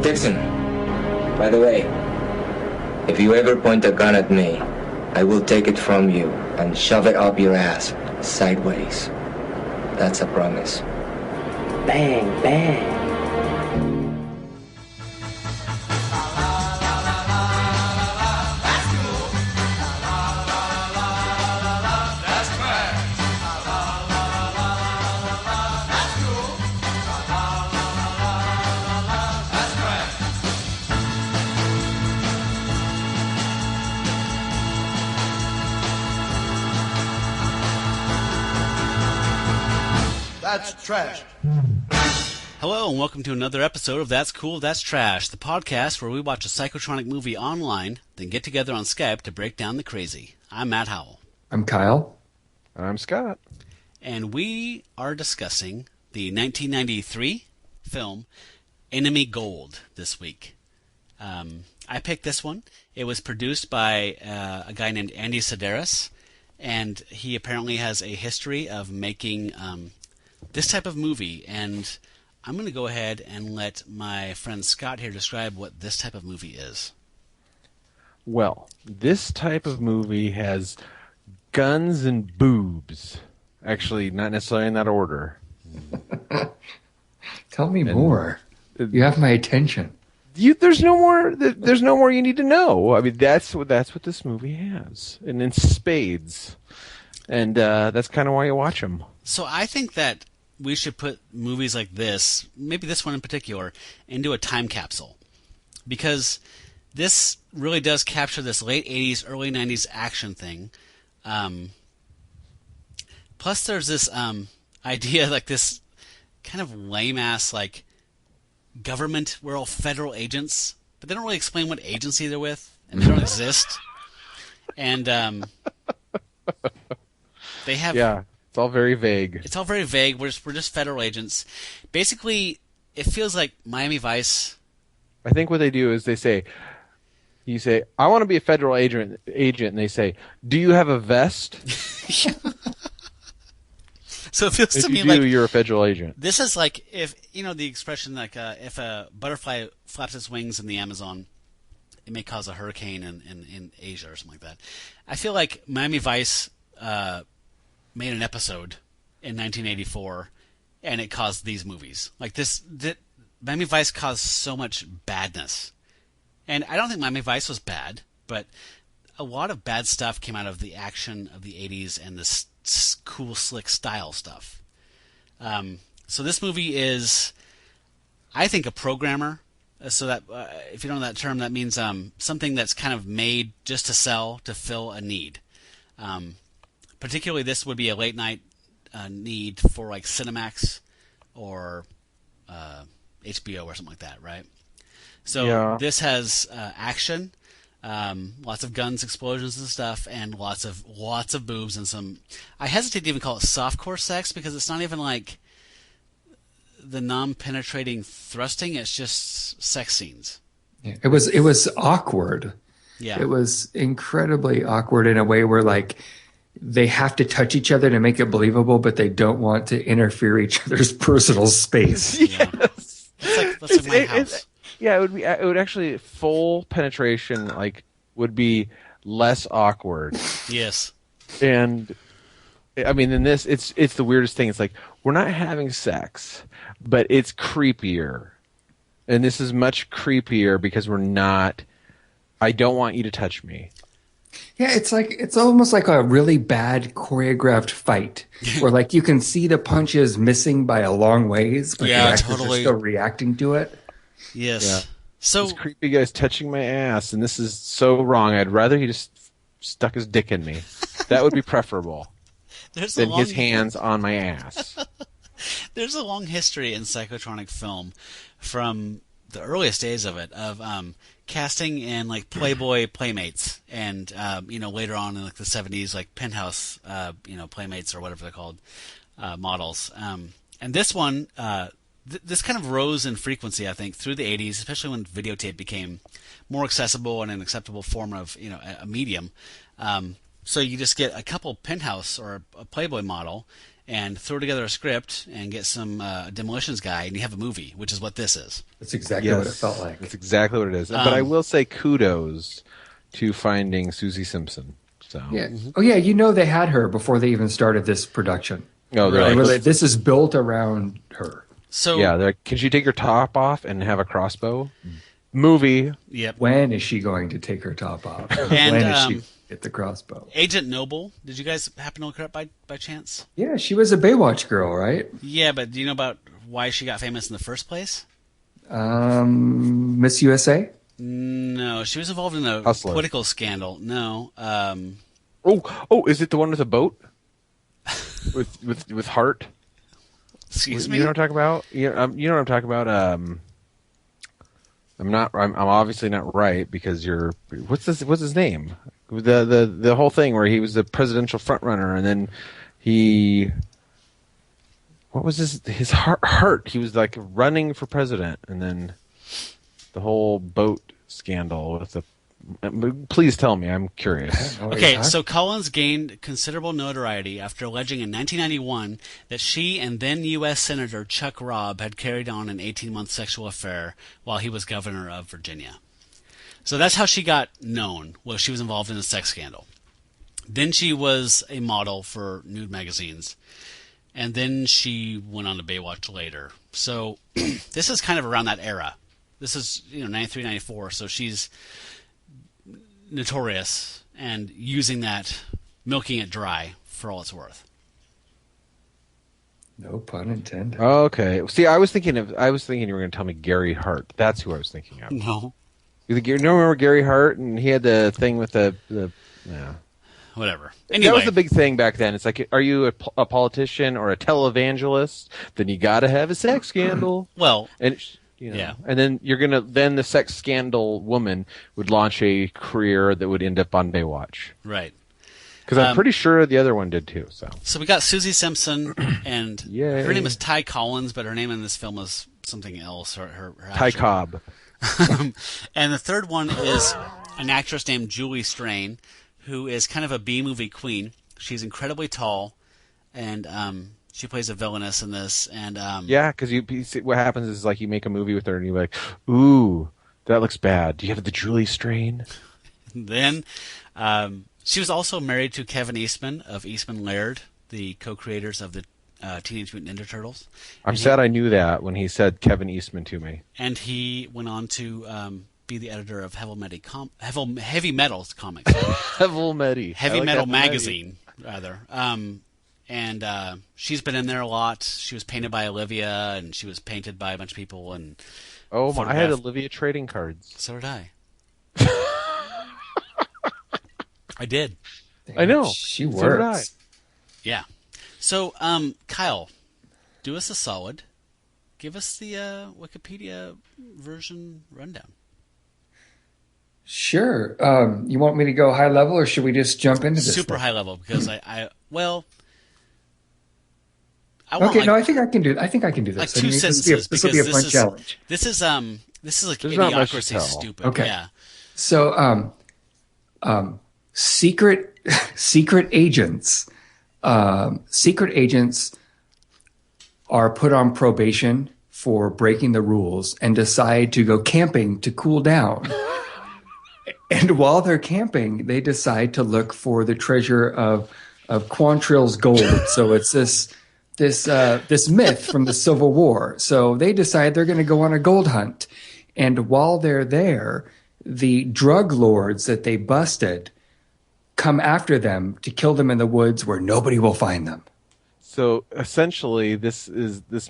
Dixon, by the way, if you ever point a gun at me, I will take it from you and shove it up your ass, sideways. That's a promise. Bang, bang. That's trash. Hello and welcome to another episode of That's Cool, That's Trash, the podcast where we watch a psychotronic movie online, then get together on Skype to break down the crazy. I'm Matt Howell. I'm Kyle. I'm Scott. And we are discussing the 1993 film Enemy Gold this week. I picked this one. It was produced by a guy named Andy Sidaris, and he apparently has a history of making this type of movie, and I'm going to go ahead and let my friend Scott here describe what this type of movie is. Well, this type of movie has guns and boobs. Actually, not necessarily in that order. Tell me more. You have my attention. There's no more. There's no more you need to know. I mean, that's what this movie has, and in spades, and that's kind of why you watch them. So I think that we should put movies like this, maybe this one in particular, into a time capsule. Because this really does capture this late 80s, early 90s action thing. Plus there's this idea, like this kind of lame-ass, like, government, we're all federal agents, but they don't really explain what agency they're with, and they don't exist. And they have... Yeah. It's all very vague. It's all very vague. We're just federal agents. Basically, it feels like Miami Vice. I think what they do is you say, I want to be a federal agent, and they say, do you have a vest? So it feels to me like you're a federal agent. This is like if the expression like if a butterfly flaps its wings in the Amazon, it may cause a hurricane in Asia or something like that. I feel like Miami Vice made an episode in 1984, and it caused these movies. Like this, Miami Vice caused so much badness. And I don't think Miami Vice was bad, but a lot of bad stuff came out of the action of the 80s and this cool, slick style stuff. So this movie is, I think, a programmer. So that, if you don't know that term, that means something that's kind of made just to sell, to fill a need. Particularly, this would be a late night need for like Cinemax or HBO or something like that, right? So yeah. This has action, lots of guns, explosions, and stuff, and lots of boobs and some. I hesitate to even call it softcore sex because it's not even like the non-penetrating thrusting. It's just sex scenes. Yeah, it was awkward. Yeah, it was incredibly awkward in a way where like. They have to touch each other to make it believable, but they don't want to interfere each other's personal space. Yes. That's like my house. It would actually full penetration would be less awkward. Yes. And I mean in this it's the weirdest thing. It's like we're not having sex, but it's creepier. And this is much creepier because we're not I don't want you to touch me. Yeah, it's almost like a really bad choreographed fight where like you can see the punches missing by a long ways, but the actors are still reacting to it. Yes. Yeah. So this creepy guy's touching my ass, and this is so wrong. I'd rather he just stuck his dick in me. That would be preferable than his hands on my ass. There's a long history in psychotronic film from the earliest days of it of casting in like Playboy Playmates and later on in like the 70s like Penthouse Playmates or whatever they're called models and this one this kind of rose in frequency I think through the 80s, especially when videotape became more accessible and an acceptable form of a medium. So you just get a couple Penthouse or a Playboy model and throw together a script and get some demolitions guy, and you have a movie, which is what this is. That's exactly what it felt like. That's exactly what it is. But I will say kudos to finding Susie Simpson. So. Yeah. Oh, yeah. They had her before they even started this production. No, this is built around her. So yeah, they're like, can she take her top off and have a crossbow? Movie. Yep. When is she going to take her top off? And, when is she get the crossbow? Agent Noble. Did you guys happen to look her up by chance? Yeah, she was a Baywatch girl, right? Yeah, but do you know about why she got famous in the first place? Miss USA? No, she was involved in a Hustler. political scandal. No. Is it the one with the boat? with Hart? Excuse me? You know what I'm talking about? You know what I'm talking about? I'm obviously not right because what's his name? The whole thing where he was the presidential front runner and then what was his Hart? He was like running for president and then the whole boat scandal with the. Please tell me, I'm curious. Okay, so Collins gained considerable notoriety after alleging in 1991 that she and then U.S. Senator Chuck Robb had carried on an 18-month sexual affair while he was governor of Virginia. So that's how she got known, was she was involved in a sex scandal. Then she was a model for nude magazines, and then she went on to Baywatch later. So this is kind of around that era. This is 93, 94, so she's notorious and using that, milking it dry for all it's worth. No pun intended. Okay. See, I was thinking you were going to tell me Gary Hart. That's who I was thinking of. No. You remember Gary Hart and he had the thing with the yeah. Whatever. Anyway, that was the big thing back then. It's like, are you a politician or a televangelist? Then you got to have a sex scandal. Well, and yeah, and then then the sex scandal woman would launch a career that would end up on Baywatch. Right. Because I'm pretty sure the other one did too. So we got Susie Simpson, and Yay. her name is Ty Collins, but her name in this film is something else. Her Ty Cobb. And the third one is an actress named Julie Strain, who is kind of a B-movie queen. She's incredibly tall, and she plays a villainess in this. And yeah, because what happens is like you make a movie with her, and you're like, ooh, that looks bad. Do you have the Julie Strain? Then she was also married to Kevin Eastman of Eastman Laird, the co-creators of the Teenage Mutant Ninja Turtles. I'm sad I knew that when he said Kevin Eastman to me. And he went on to be the editor of Heavy Metals comics. Heavy Metal magazine, rather. And she's been in there a lot. She was painted by Olivia, and she was painted by a bunch of people. And I had Olivia trading cards. So did I. I did. I know. She works. Yeah. So, Kyle, do us a solid. Give us the Wikipedia version rundown. Sure. You want me to go high level, or should we just jump into this? Super high level, because I want I think I can do. I think I can do this. Like two sentences. This will be a fun challenge. This is like There's not much to Idiocracy tell. stupid. Okay. Yeah. So, secret agents. Secret agents are put on probation for breaking the rules and decide to go camping to cool down. And while they're camping, they decide to look for the treasure of Quantrill's gold. So it's this myth from the Civil War. So they decide they're going to go on a gold hunt. And while they're there, the drug lords that they busted come after them to kill them in the woods where nobody will find them. So essentially, this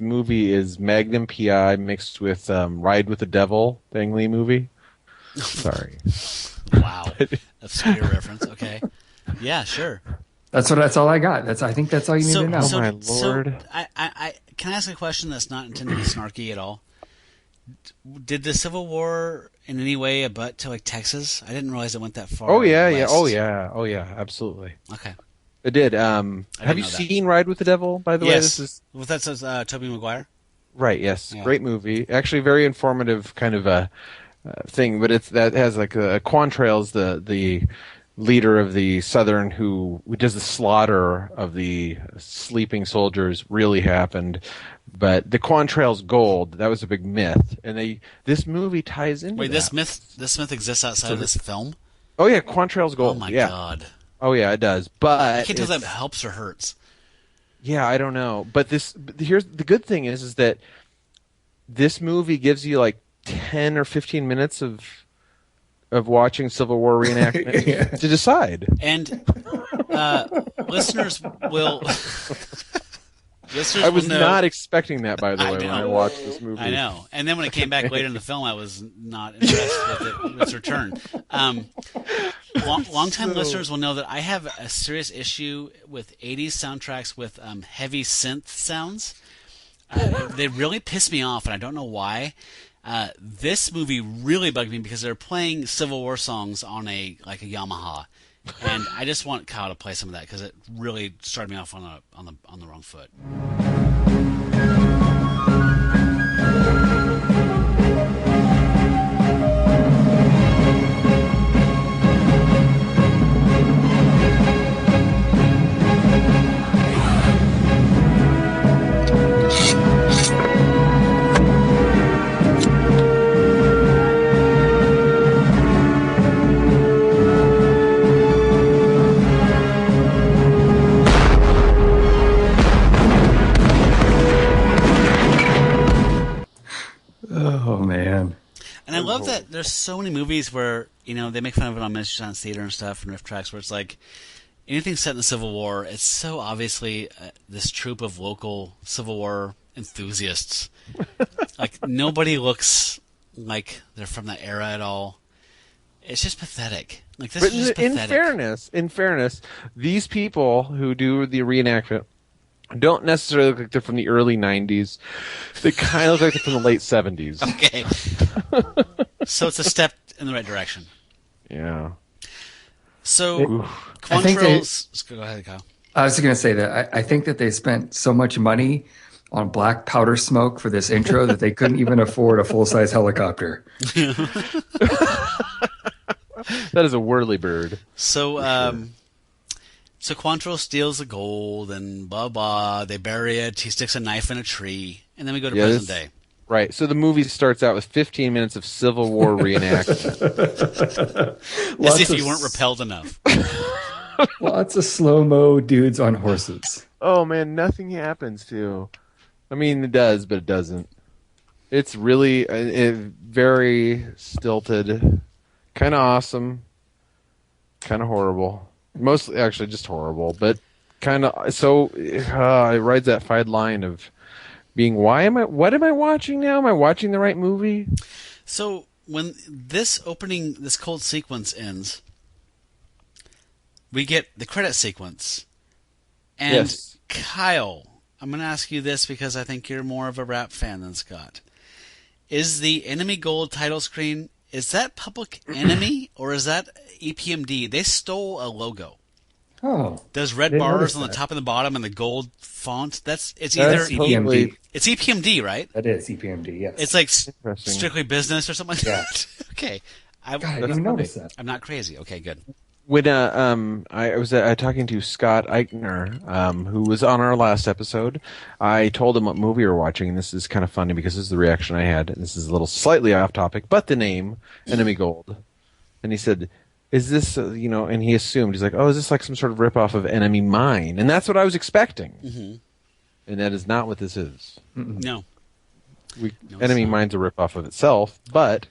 movie is Magnum PI mixed with Ride with the Devil, the Ang Lee movie. Sorry. Wow. Obscure reference. Okay. Yeah, sure. That's all I got. I think that's all you need to know. Oh my lord. So I can I ask a question that's not intended to be snarky at all? Did the Civil War in any way abut to like Texas? I didn't realize it went that far. Oh yeah, west. oh yeah, absolutely. Okay. It did. Have you seen Ride with the Devil? By the way, yes. This is Well, that says Tobey Maguire. right. Yes, Yeah. Great movie. Actually, very informative kind of a thing. But that has like Quantrill's the leader of the Southern who does the slaughter of the sleeping soldiers really happened. But the Quantrill's gold, that was a big myth. And this movie ties into Wait, that. this myth exists outside of this film? Oh, yeah, Quantrill's gold. Oh, my yeah. God. Oh, yeah, it does. But I can't tell if that helps or hurts. Yeah, I don't know. But here's the good thing is that this movie gives you like 10 or 15 minutes of watching Civil War reenactment to decide. And listeners will... I was not expecting that, by the way, when I watched this movie. I know. And then when it came back later in the film, I was not impressed with its return. Long-time listeners will know that I have a serious issue with 80s soundtracks with heavy synth sounds. They really piss me off, and I don't know why. This movie really bugged me because they're playing Civil War songs on a Yamaha. And I just want Kyle to play some of that because it really started me off on the wrong foot. Oh, man. And I love that there's so many movies where, they make fun of it on Mystery Science Theater and stuff and riff tracks where it's like anything set in the Civil War, it's so obviously this troupe of local Civil War enthusiasts. Like, nobody looks like they're from that era at all. It's just pathetic. Like, this is just pathetic. In fairness, these people who do the reenactment don't necessarily look like they're from the early 90s. They kind of look like they're from the late 70s. Okay. So it's a step in the right direction. Yeah. So, Quantrill's... Go ahead, Kyle. I was going to say that I think that they spent so much money on black powder smoke for this intro that they couldn't even afford a full-size helicopter. That is a whirly bird. So, So Quantrill steals the gold and blah, blah. They bury it. He sticks a knife in a tree. And then we go to present day. Right. So the movie starts out with 15 minutes of Civil War reenactment. As if you weren't repelled enough. Lots of slow-mo dudes on horses. Oh, man, nothing happens, too. I mean, it does, but it doesn't. It's really very stilted, kind of awesome, kind of horrible. Mostly, actually, just horrible, but kind of so. It rides that fine line of being. What am I watching now? Am I watching the right movie? So when this cold sequence ends, we get the credit sequence. And yes. Kyle, I'm going to ask you this because I think you're more of a rap fan than Scott. Is the Enemy Gold title screen? Is that Public Enemy or is that EPMD? They stole a logo. Oh. Those red bars on the top and the bottom and the gold font. It's either EPMD. It's EPMD, right? That is EPMD, yes. It's like Strictly Business or something like that. Okay. God, I didn't notice that. I'm not crazy. Okay, good. When I was talking to Scott Eichner, who was on our last episode, I told him what movie we were watching, and this is kind of funny because this is the reaction I had. This is a little slightly off topic, but the name Enemy Gold, and he said, "Is this And he assumed he's like, "Oh, is this like some sort of ripoff of Enemy Mine?" And that's what I was expecting, and that is not what this is. No. Enemy Mine's a ripoff of itself, but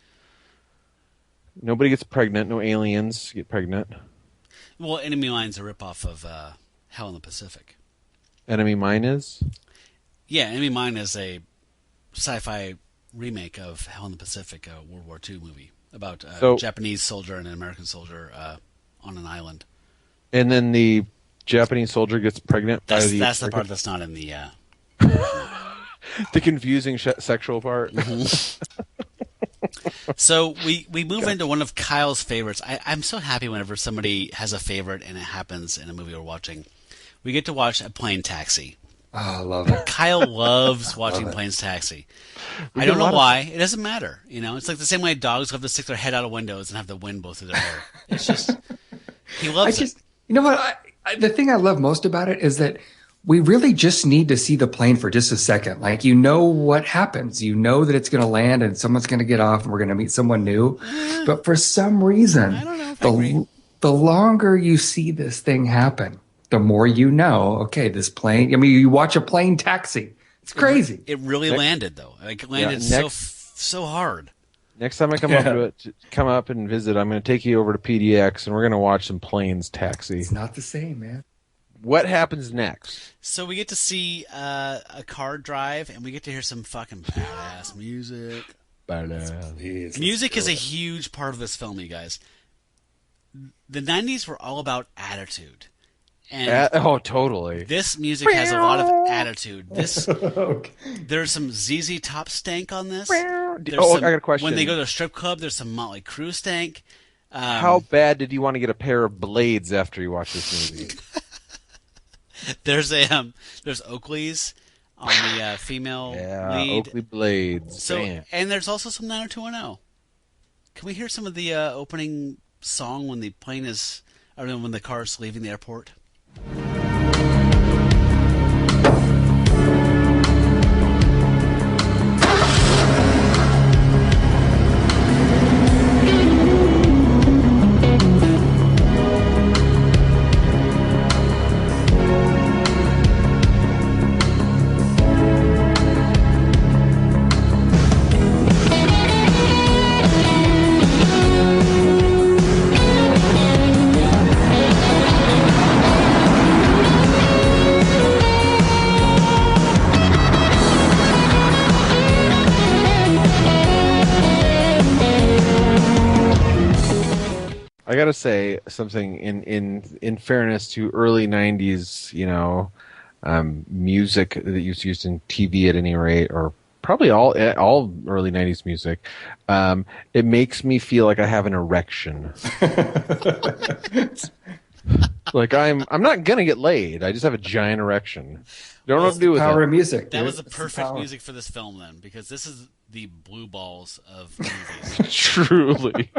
nobody gets pregnant. No aliens get pregnant. Well, Enemy Mine's a ripoff of Hell in the Pacific. Enemy Mine is? Yeah, Enemy Mine is a sci-fi remake of Hell in the Pacific, a World War II movie about a Japanese soldier and an American soldier on an island. And then the Japanese soldier gets pregnant. That's the part that's not in the... the confusing sexual part. So we move into one of Kyle's favorites. I'm so happy whenever somebody has a favorite and it happens in a movie we're watching. We get to watch A Plane Taxi. Oh, I love it. Kyle loves watching Planes Taxi. I don't know why. It doesn't matter. It's like the same way dogs have to stick their head out of windows and have the wind blow through their hair. It's just He loves it. You know what? The thing I love most about it is that we really just need to see the plane for just a second. Like, you know what happens. You know that it's going to land and someone's going to get off and we're going to meet someone new. But for some reason, I don't know if I agree. the longer you see this thing happen, the more you know, okay, this plane, I mean, you watch a plane taxi. It's crazy. It really landed, though. Like, it landed so hard. Next time I come up and visit, I'm going to take you over to PDX and we're going to watch some planes taxi. It's not the same, man. What happens next? So we get to see a car drive, and we get to hear some fucking badass music. Music is a huge part of this film, you guys. The 90s were all about attitude. And totally. This music has a lot of attitude. There's some ZZ Top stank on this. I got a question. When they go to a strip club, there's some Motley Crue stank. How bad did you want to get a pair of blades after you watched this movie? There's Oakley's on the female lead. Oakley blades. So, Damn. and there's also some 90210. Can we hear some of the opening song when the plane is, or when the car is leaving the airport? I gotta say something in fairness to early '90s, music that was used in TV at any rate, or probably all early '90s music. It makes me feel like I have an erection. Like I'm not gonna get laid. I just have a giant erection. Don't know what to do with Power it. of music. That dude. was the It's perfect power. music for this film, then, because this is the blue balls of movies. Truly.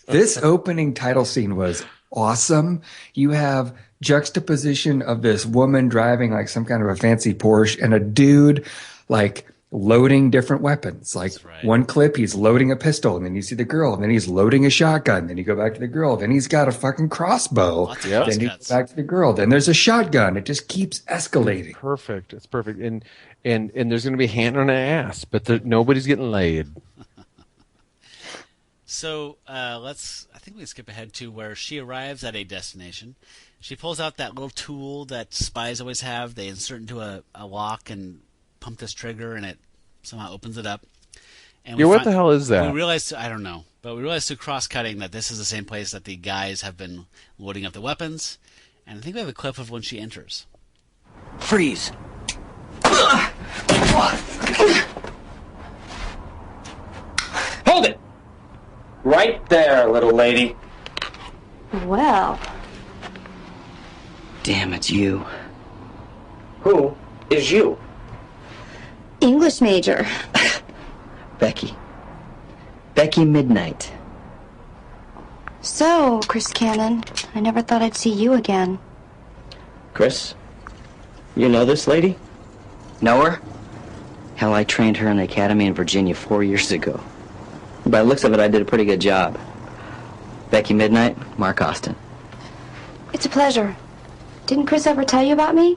This opening title scene was awesome. You have juxtaposition of this woman driving like some kind of a fancy Porsche and a dude like loading different weapons. Like right. one clip, he's loading a pistol, and then you see the girl, and then he's loading a shotgun. Then you go back to the girl. Then he's got a fucking crossbow. Lots of Then you go crosscuts. back to the girl. Then there's a shotgun. It just keeps escalating. Perfect. It's perfect. And there's going to be hand on an ass, but nobody's getting laid. So I think we can skip ahead to where she arrives at a destination. She pulls out that little tool that spies always have. They insert into a lock and pump this trigger, and it somehow opens it up. And Yeah, what the hell is that? We realized, I don't know, but we realized through cross-cutting that this is the same place that the guys have been loading up the weapons. And I think we have a clip of when she enters. Freeze. Hold it! Right there, little lady. Well, Damn, it's you. Who is you? English major. Becky. Becky Midnight. So, Chris Cannon, I never thought I'd see you again. Chris, you know this lady? Know her? Hell, I trained her in the academy in Virginia 4 years ago. By the looks of it, I did a pretty good job. Becky Midnight, Mark Austin. It's a pleasure. Didn't Chris ever tell you about me?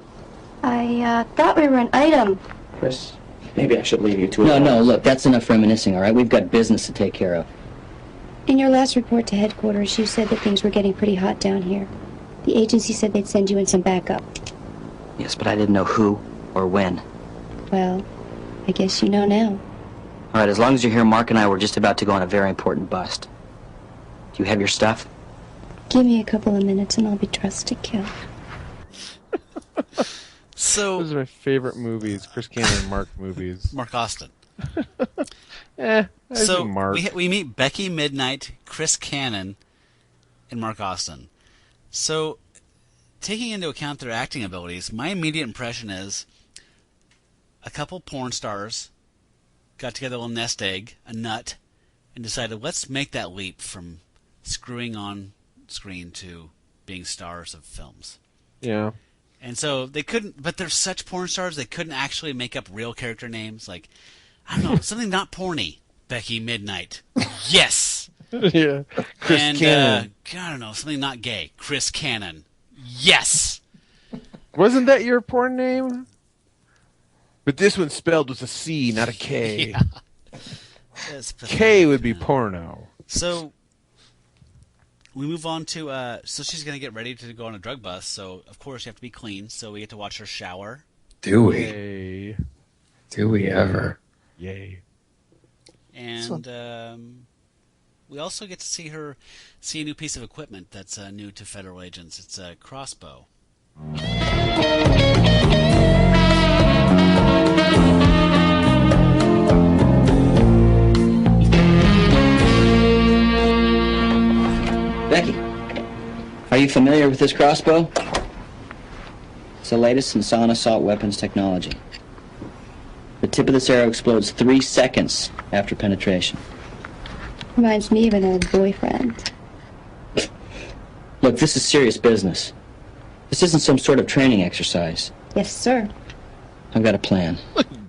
I thought we were an item. Chris, maybe I should leave you to it. No, look, that's enough reminiscing, all right? We've got business to take care of. In your last report to headquarters, you said that things were getting pretty hot down here. The agency said they'd send you in some backup. Yes, but I didn't know who or when. Well, I guess you know now. All right, as long as you're here, Mark and I were just about to go on a very important bust. Do you have your stuff? Give me a couple of minutes and I'll be dressed to kill. So, Those are my favorite movies, Chris Cannon and Mark movies. Mark Austin. I So do Mark. we meet Becky Midnight, Chris Cannon, and Mark Austin. So, taking into account their acting abilities, my immediate impression is a couple porn stars got together a little nest egg, a nut, and decided, let's make that leap from screwing on screen to being stars of films. Yeah. And so they couldn't, but they're such porn stars, they couldn't actually make up real character names. Like, I don't know, something not porny. Becky Midnight. Yes! Yeah. Chris And, Cannon. I don't know, something not gay. Chris Cannon. Yes! Wasn't that your porn name? But this one's spelled with a C, not a K. Yeah. That's pathetic. K would be porno. So we move on to so she's gonna get ready to go on a drug bust. So of course you have to be clean. So we get to watch her shower. Do we? Yay. Do we ever? Yay. And we also get to see her see a new piece of equipment that's new to federal agents. It's a crossbow. Becky, are you familiar with this crossbow? It's the latest in sawn assault weapons technology. The tip of this arrow explodes 3 seconds after penetration. Reminds me of an old boyfriend. Look, this is serious business. This isn't some sort of training exercise. Yes, sir. I've got a plan.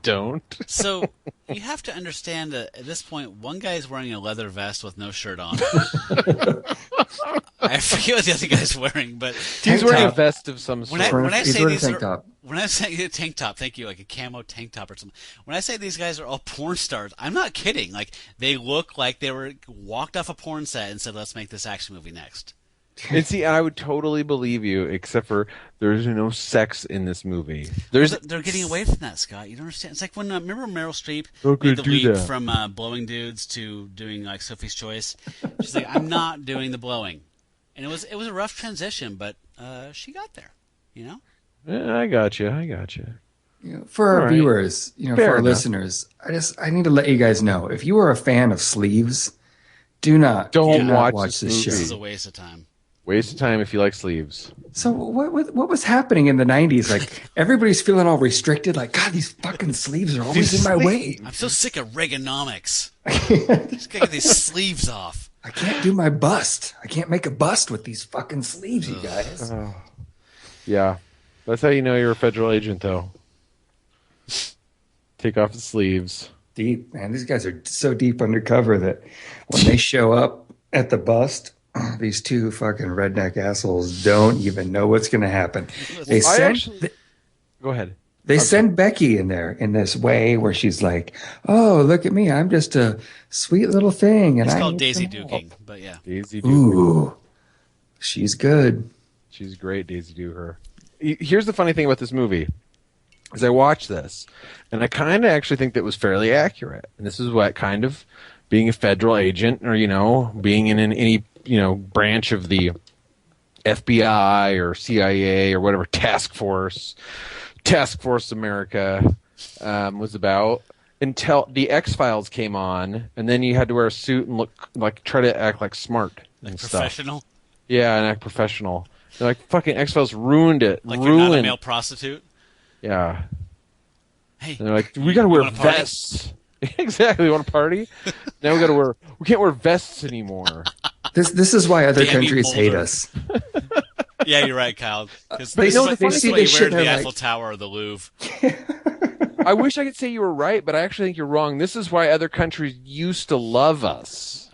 Don't. So you have to understand that at this point, one guy is wearing a leather vest with no shirt on. I forget what the other guy's wearing, but He's wearing a top. vest of some sort. when I He's say wearing a these tank are, top. when I say a tank top, thank you, like a camo tank top or something. When I say these guys are all porn stars, I'm not kidding. Like they look like they were walked off a porn set and said, "Let's make this action movie next." And see, I would totally believe you, except for there's no sex in this movie. They're getting away from that, Scott. You don't understand. It's like when remember Meryl Streep Okay, made the do leap that. from blowing dudes to doing like Sophie's Choice. She's like, I'm not doing the blowing, and it was a rough transition, but she got there. You know. Yeah, I got you. You know, for our All right. viewers, Fair for our enough. listeners, I need to let you guys know, if you are a fan of sleeves, do not Don't watch watch this this This show. is a waste of time. Waste of time if you like sleeves. So what was happening in the 90s? Like everybody's feeling all restricted. Like, God, these fucking sleeves are always in my way. I'm so sick of Reaganomics. Just gotta get these sleeves off. I can't do my bust. I can't make a bust with these fucking sleeves, you guys. Yeah. That's how you know you're a federal agent, though. Take off the sleeves. Deep, man. These guys are so deep undercover that when they show up at the bust, these two fucking redneck assholes don't even know what's going to happen. They Go ahead. send Becky in there in this way where she's like, "Oh, look at me. I'm just a sweet little thing." And It's I called need Daisy some help." Duking, but yeah. Daisy Duke. Ooh, she's good. She's great, Daisy Duke. Here's the funny thing about this movie. Is I watched this, and I kind of actually think that was fairly accurate. And this is what kind of being a federal agent, or being in any branch of the FBI or CIA or whatever Task Force America was about. Until the X-Files came on, and then you had to wear a suit and try to act like smart and stuff. Professional? Yeah, and act professional. They're like, fucking X-Files ruined it. Like you're not a male prostitute? Yeah. Hey, And they're like, we gotta wear wanna party? vests. Exactly, we want to party? Now we can't wear vests anymore. This is why other Damn you, countries hate Mulder. us. Yeah, you're right, Kyle. Because But this you know is what, what, they this is see what this you shit wear to and the they're Eiffel like- Tower or the Louvre. I wish I could say you were right, but I actually think you're wrong. This is why other countries used to love us.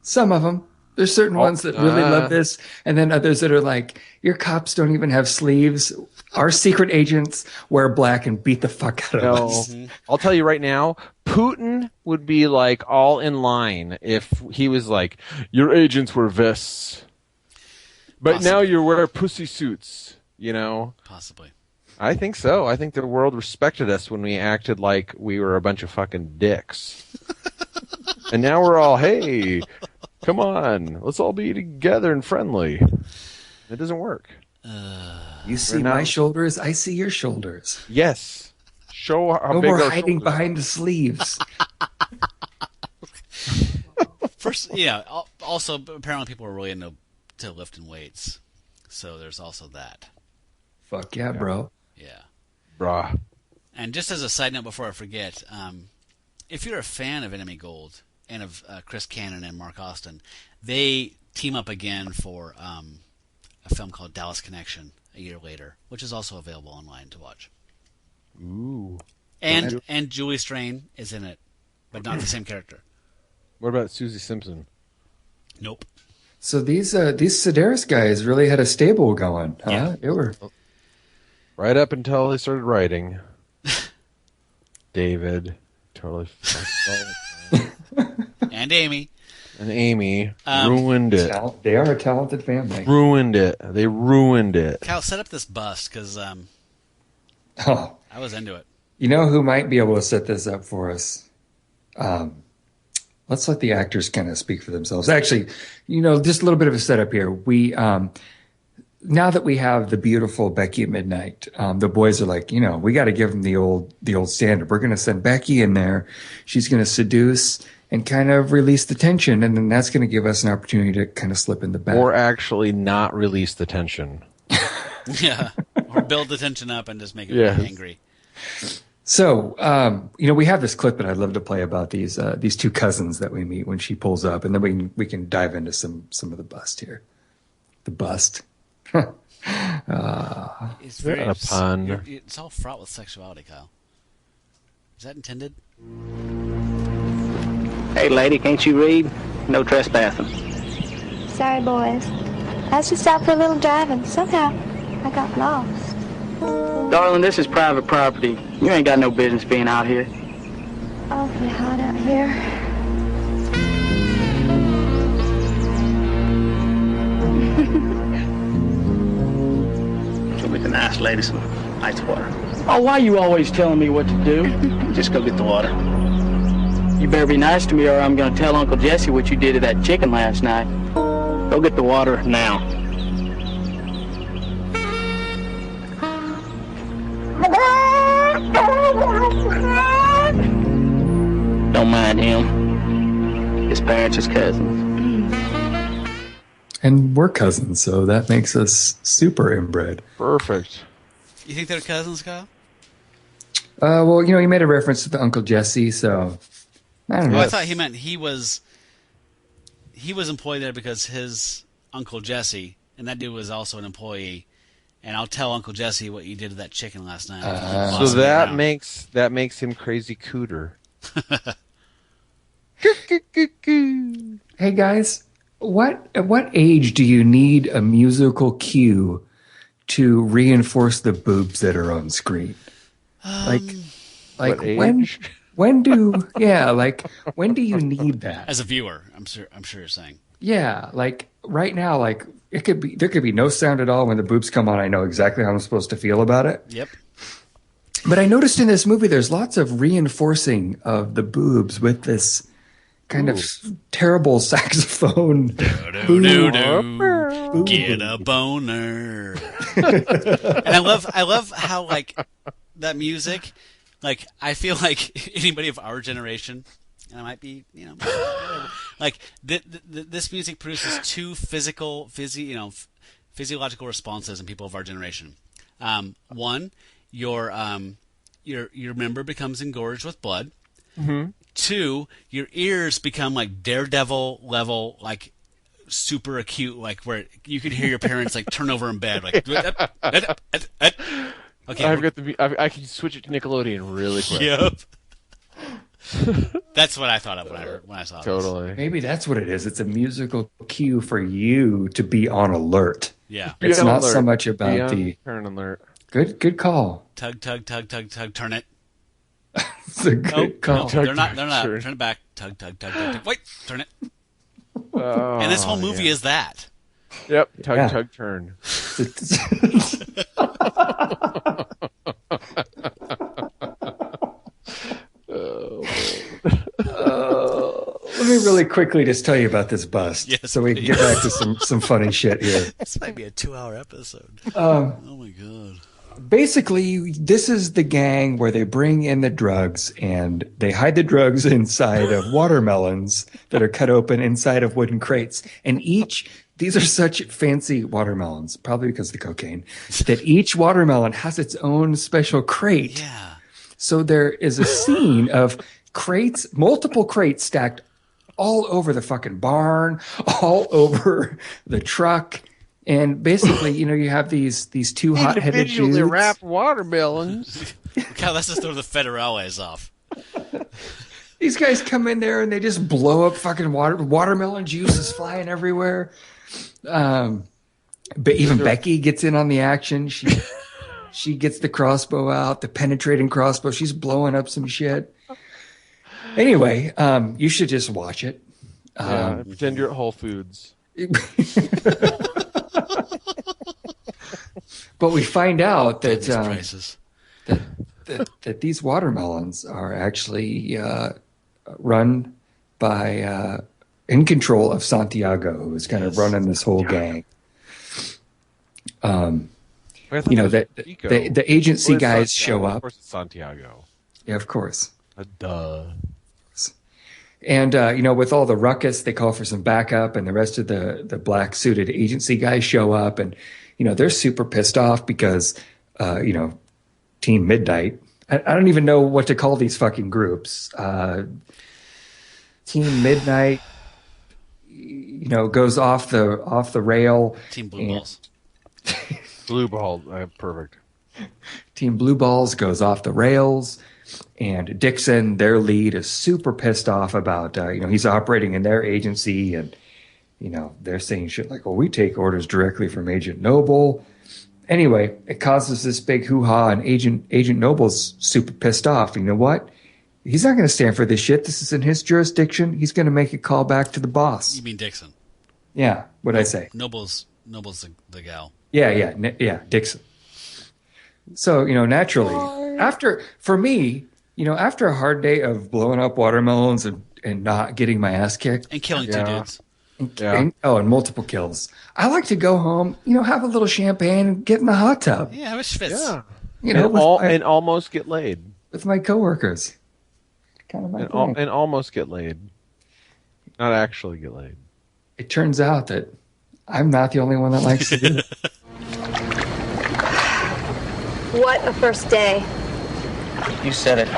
Some of them. There's certain ones that really love this, and then others that are like, your cops don't even have sleeves. Our secret agents wear black and beat the fuck out of No, us. I'll tell you right now, Putin would be like all in line if he was like, your agents wear vests. But now you wear pussy suits, Possibly. I think so. I think the world respected us when we acted like we were a bunch of fucking dicks. And now we're all, hey, come on, let's all be together and friendly. It doesn't work. You see We're not- my shoulders, I see your shoulders. Yes. Show how No big more our hiding shoulders are. behind the sleeves. First, also, apparently people are really into lifting weights. So there's also that. Fuck yeah, bro. Yeah. Brah. And just as a side note before I forget, if you're a fan of Enemy Gold and of Chris Cannon and Mark Austin, they team up again for a film called Dallas Connection a year later, which is also available online to watch. Ooh. And Julie Strain is in it, but not the same character. What about Susie Simpson? Nope. So these Sidaris guys really had a stable going, huh? Yeah. They were Right up until they started writing. David, totally. And Amy. And Amy ruined it. They are a talented family. Ruined it. They ruined it. Cal, set up this bust, because Oh, I was into it. you know who might be able to set this up for us? Let's let the actors kind of speak for themselves. Actually, just a little bit of a setup here. We now that we have the beautiful Becky at Midnight, the boys are like, we got to give them the old standard. We're going to send Becky in there. She's going to seduce and kind of release the tension, and then that's going to give us an opportunity to kind of slip in the back. Or actually not release the tension. Yeah. Or build the tension up and just make it Yes. angry. So, we have this clip that I'd love to play about these two cousins that we meet when she pulls up, and then we can dive into some of the bust here. The bust. It's very Not a pun. It's all fraught with sexuality, Kyle. Is that intended? Hey, lady, can't you read? No trespassing. Sorry, boys. I was just out for a little drive, and somehow I got lost. Darling, this is private property. You ain't got no business being out here. Awfully hot out here. Go get the nice lady some ice water. Oh, why you always telling me what to do? Just go get the water. You better be nice to me or I'm gonna tell Uncle Jesse what you did to that chicken last night. Go get the water now. Don't mind him. His parents is cousins. And we're cousins, so that makes us super inbred. Perfect. You think they're cousins, Kyle? Well, you made a reference to the Uncle Jesse, so I don't know. Oh, I thought he meant he was employed there because his Uncle Jesse, and that dude was also an employee. And I'll tell Uncle Jesse what you did to that chicken last night. So that makes him crazy cooter. Hey guys, at what age do you need a musical cue to reinforce the boobs that are on screen? Like What when age? when do when do you need that? As a viewer, I'm sure you're saying. Yeah, like right now, like there could be no sound at all when the boobs come on. I know exactly how I'm supposed to feel about it. Yep. But I noticed in this movie, there's lots of reinforcing of the boobs with this kind of terrible saxophone. Do-do-do-do. Get a boner. And I love how like that music. Like I feel like anybody of our generation, and I might be, whatever, like this music produces two physiological responses in people of our generation. One, your member becomes engorged with blood. Mm-hmm. Two, your ears become like Daredevil level, like super acute, like where you could hear your parents like turn over in bed, like. Okay, I can switch it to Nickelodeon really quick. Yep. That's what I thought of when I saw this. Totally. Maybe that's what it is. It's a musical cue for you to be on alert. Yeah. It's Be on not alert. so much about Be on the turn alert. good call. Tug, tug, tug, tug, tug. Turn it. It's a good call. No, they're not. Sure. Turn it back. Tug, tug, tug, tug, tug. Wait. Turn it. Oh, And this whole movie is that. Yep. Tug, Yeah. tug, turn. Let me really quickly just tell you about this bust, Yes, so we can get back to some funny shit here. This might be a 2-hour episode. Oh my god. Basically, this is the gang where they bring in the drugs and they hide the drugs inside of watermelons that are cut open inside of wooden crates. And these are such fancy watermelons, probably because of the cocaine, that each watermelon has its own special crate. Yeah. So there is a scene of multiple crates stacked all over the fucking barn, all over the truck. And basically, you have these two hot-headed dudes. Individually wrapped watermelons. God, let's just throw the federales off. These guys come in there and they just blow up fucking watermelon juice is flying everywhere. But even Becky gets in on the action. She gets the crossbow out, the penetrating crossbow. She's blowing up some shit. Anyway, you should just watch it. Pretend you're at Whole Foods. But we find out that that these watermelons are actually run by in control of Santiago, who is kind of running this whole gang. The agency guys show up. Of course, it's Santiago. Yeah, of course. Duh. And with all the ruckus, they call for some backup, and the rest of the black suited agency guys show up, and they're super pissed off because Team Midnight. I don't even know what to call these fucking groups. Team Midnight, goes off the rail. Team Blue Balls. Blue Ball, perfect. Team Blue Balls goes off the rails. And Dixon, their lead, is super pissed off about, he's operating in their agency, and, they're saying shit like, well, we take orders directly from Agent Noble. Anyway, it causes this big hoo-ha, and Agent Noble's super pissed off. You know what? He's not going to stand for this shit. This is in his jurisdiction. He's going to make a call back to the boss. You mean Dixon? Yeah, what'd I say? Noble's the gal. Yeah, Dixon. So, naturally, after a hard day of blowing up watermelons and not getting my ass kicked. And killing two dudes. And multiple kills. I like to go home, have a little champagne and get in the hot tub. Yeah, have a schwitz. Yeah. And almost get laid. With my coworkers. Kind of my thing. And almost get laid. Not actually get laid. It turns out that I'm not the only one that likes to do it. What a first day. You said it.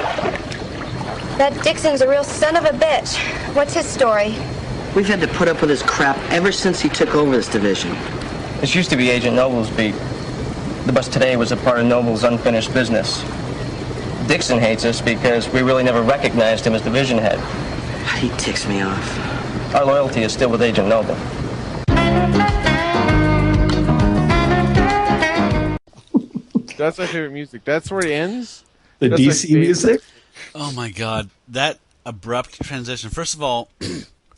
That Dixon's a real son of a bitch. What's his story? We've had to put up with his crap ever since he took over this division. This used to be Agent Noble's beat. The bus today was a part of Noble's unfinished business. Dixon hates us because we really never recognized him as division head. He ticks me off. Our loyalty is still with Agent Noble. That's my favorite music. That's where it ends? That's DC music? Oh, my God. That abrupt transition. First of all,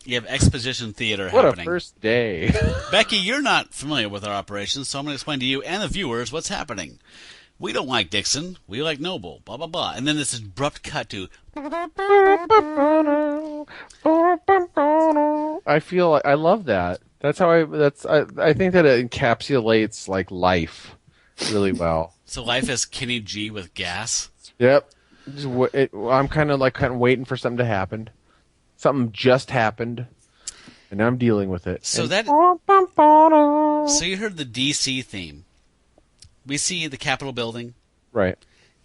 you have exposition theater happening. What a first day. Becky, you're not familiar with our operations, so I'm going to explain to you and the viewers what's happening. We don't like Dixon. We like Noble. Blah, blah, blah. And then this abrupt cut to... I love that. That's how I think that it encapsulates like life really well. So life is Kenny G with gas? Yep. I'm kind of waiting for something to happen. Something just happened, and I'm dealing with it. So So you heard the DC theme. We see the Capitol building. Right.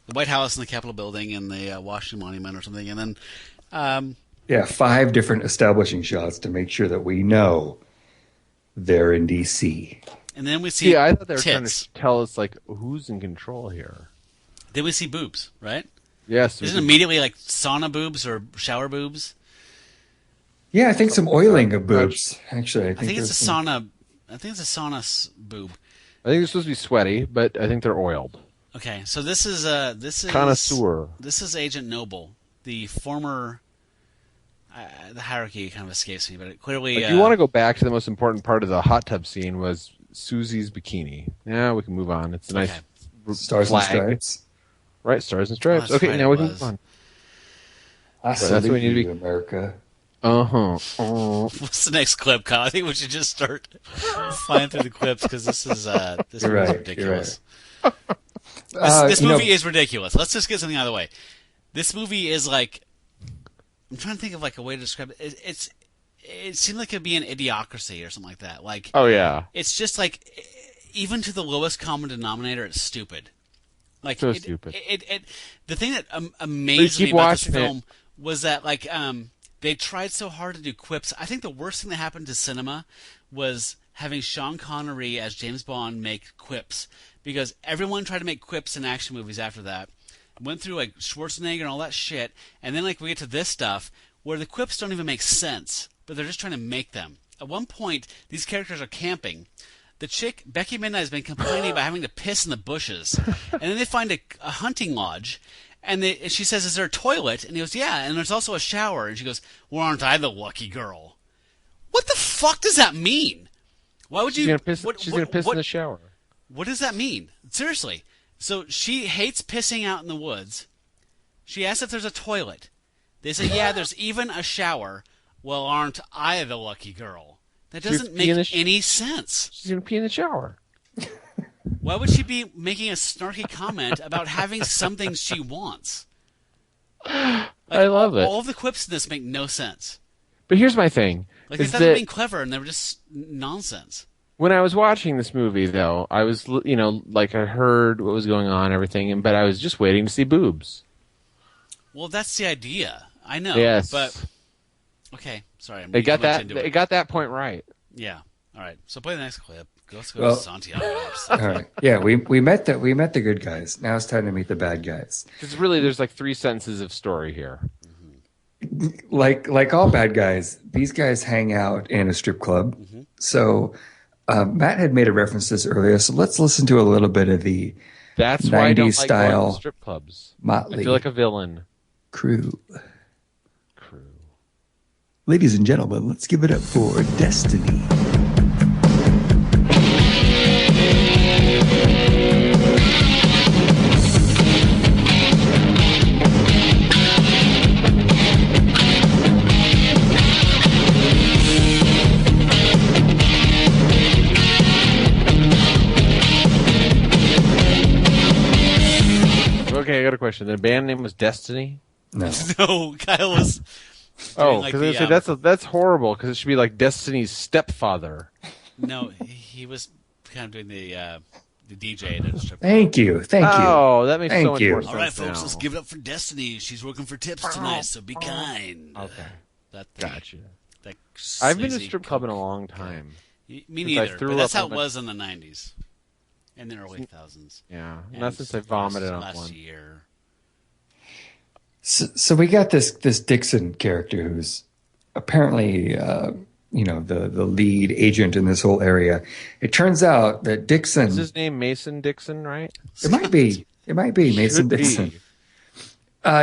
The White House and the Capitol building and the Washington Monument or something. And then... 5 different establishing shots to make sure that we know they're in DC. And then we see I thought they were tits. trying to tell us, who's in control here. Then we see boobs, right? Yes. Isn't it immediately sauna boobs or shower boobs? Yeah, I think some oiling of boobs. Actually, I think it's a sauna. I think it's a sauna boob. I think they're supposed to be sweaty, but I think they're oiled. Okay, so this is connoisseur. This is Agent Noble, the former. The hierarchy kind of escapes me, but it clearly. If you want to go back to the most important part of the hot tub scene was Susie's bikini. Yeah, we can move on. It's a nice Stars flag. and Stripes. Right, Stars and Stripes. Oh, okay, right, now we it can was. move on. That's what we need to be. America. What's the next clip, Kyle? I think we should just start flying through the clips because this is ridiculous. Right. This movie is ridiculous. Let's just get something out of the way. This movie is like. I'm trying to think of a way to describe it. It seemed like it'd be an idiocracy or something like that. Oh yeah. It's just even to the lowest common denominator, it's stupid. Stupid. The thing that amazed me about this film was that they tried so hard to do quips. I think the worst thing that happened to cinema was having Sean Connery as James Bond make quips, because everyone tried to make quips in action movies after that. Went through like Schwarzenegger and all that shit, and then like we get to this stuff where the quips don't even make sense, but they're just trying to make them. At one point, these characters are camping. The chick, Becky Midnight, has been complaining about having to piss in the bushes, and then they find a hunting lodge. And she says, "Is there a toilet?" And he goes, "Yeah, and there's also a shower." And she goes, "Well, aren't I the lucky girl?" What the fuck does that mean? Why would you? She's gonna piss in the shower. What does that mean? Seriously. So she hates pissing out in the woods. She asks if there's a toilet. They say, "Yeah, there's even a shower." Well, aren't I the lucky girl? That doesn't make any sense. She's gonna pee in the shower. Why would she be making a snarky comment about having something she wants? Like, I love it. All of the quips in this make no sense. But here's my thing. Like, they thought they were being clever, and they were just nonsense. When I was watching this movie, though, I was, like I heard what was going on and everything, but I was just waiting to see boobs. Well, that's the idea. I know. Yes. But, okay, sorry. They got that point right. Yeah. All right. So play the next clip. Let's go to Santiago. All right. Yeah, we met the good guys. Now it's time to meet the bad guys. Because really, there's like 3 sentences of story here. Like all bad guys, these guys hang out in a strip club. Mm-hmm. So Matt had made a reference to this earlier. So let's listen to a little bit of the That's 90s why I don't like style going to strip clubs. Motley. I feel like a villain. Crew. Ladies and gentlemen, let's give it up for Destiny. Okay, I got a question. The band name was Destiny? No. No, Kyle was... Oh, because that's horrible, because it should be like Destiny's stepfather. No, he was kind of doing the DJ at a strip club. Thank you. Oh, that makes so much more sense. All right, folks, now. let's give it up for Destiny. She's working for tips tonight, so be kind. Okay. Gotcha. That I've been to a strip club in a long time. Me neither, but that's how it was in the 90s. In the early 2000s. Yeah, not since I vomited on one. Last year. So we got this Dixon character who's apparently, the lead agent in this whole area. It turns out that Dixon... Is his name Mason Dixon, right? It might be. Mason Dixon.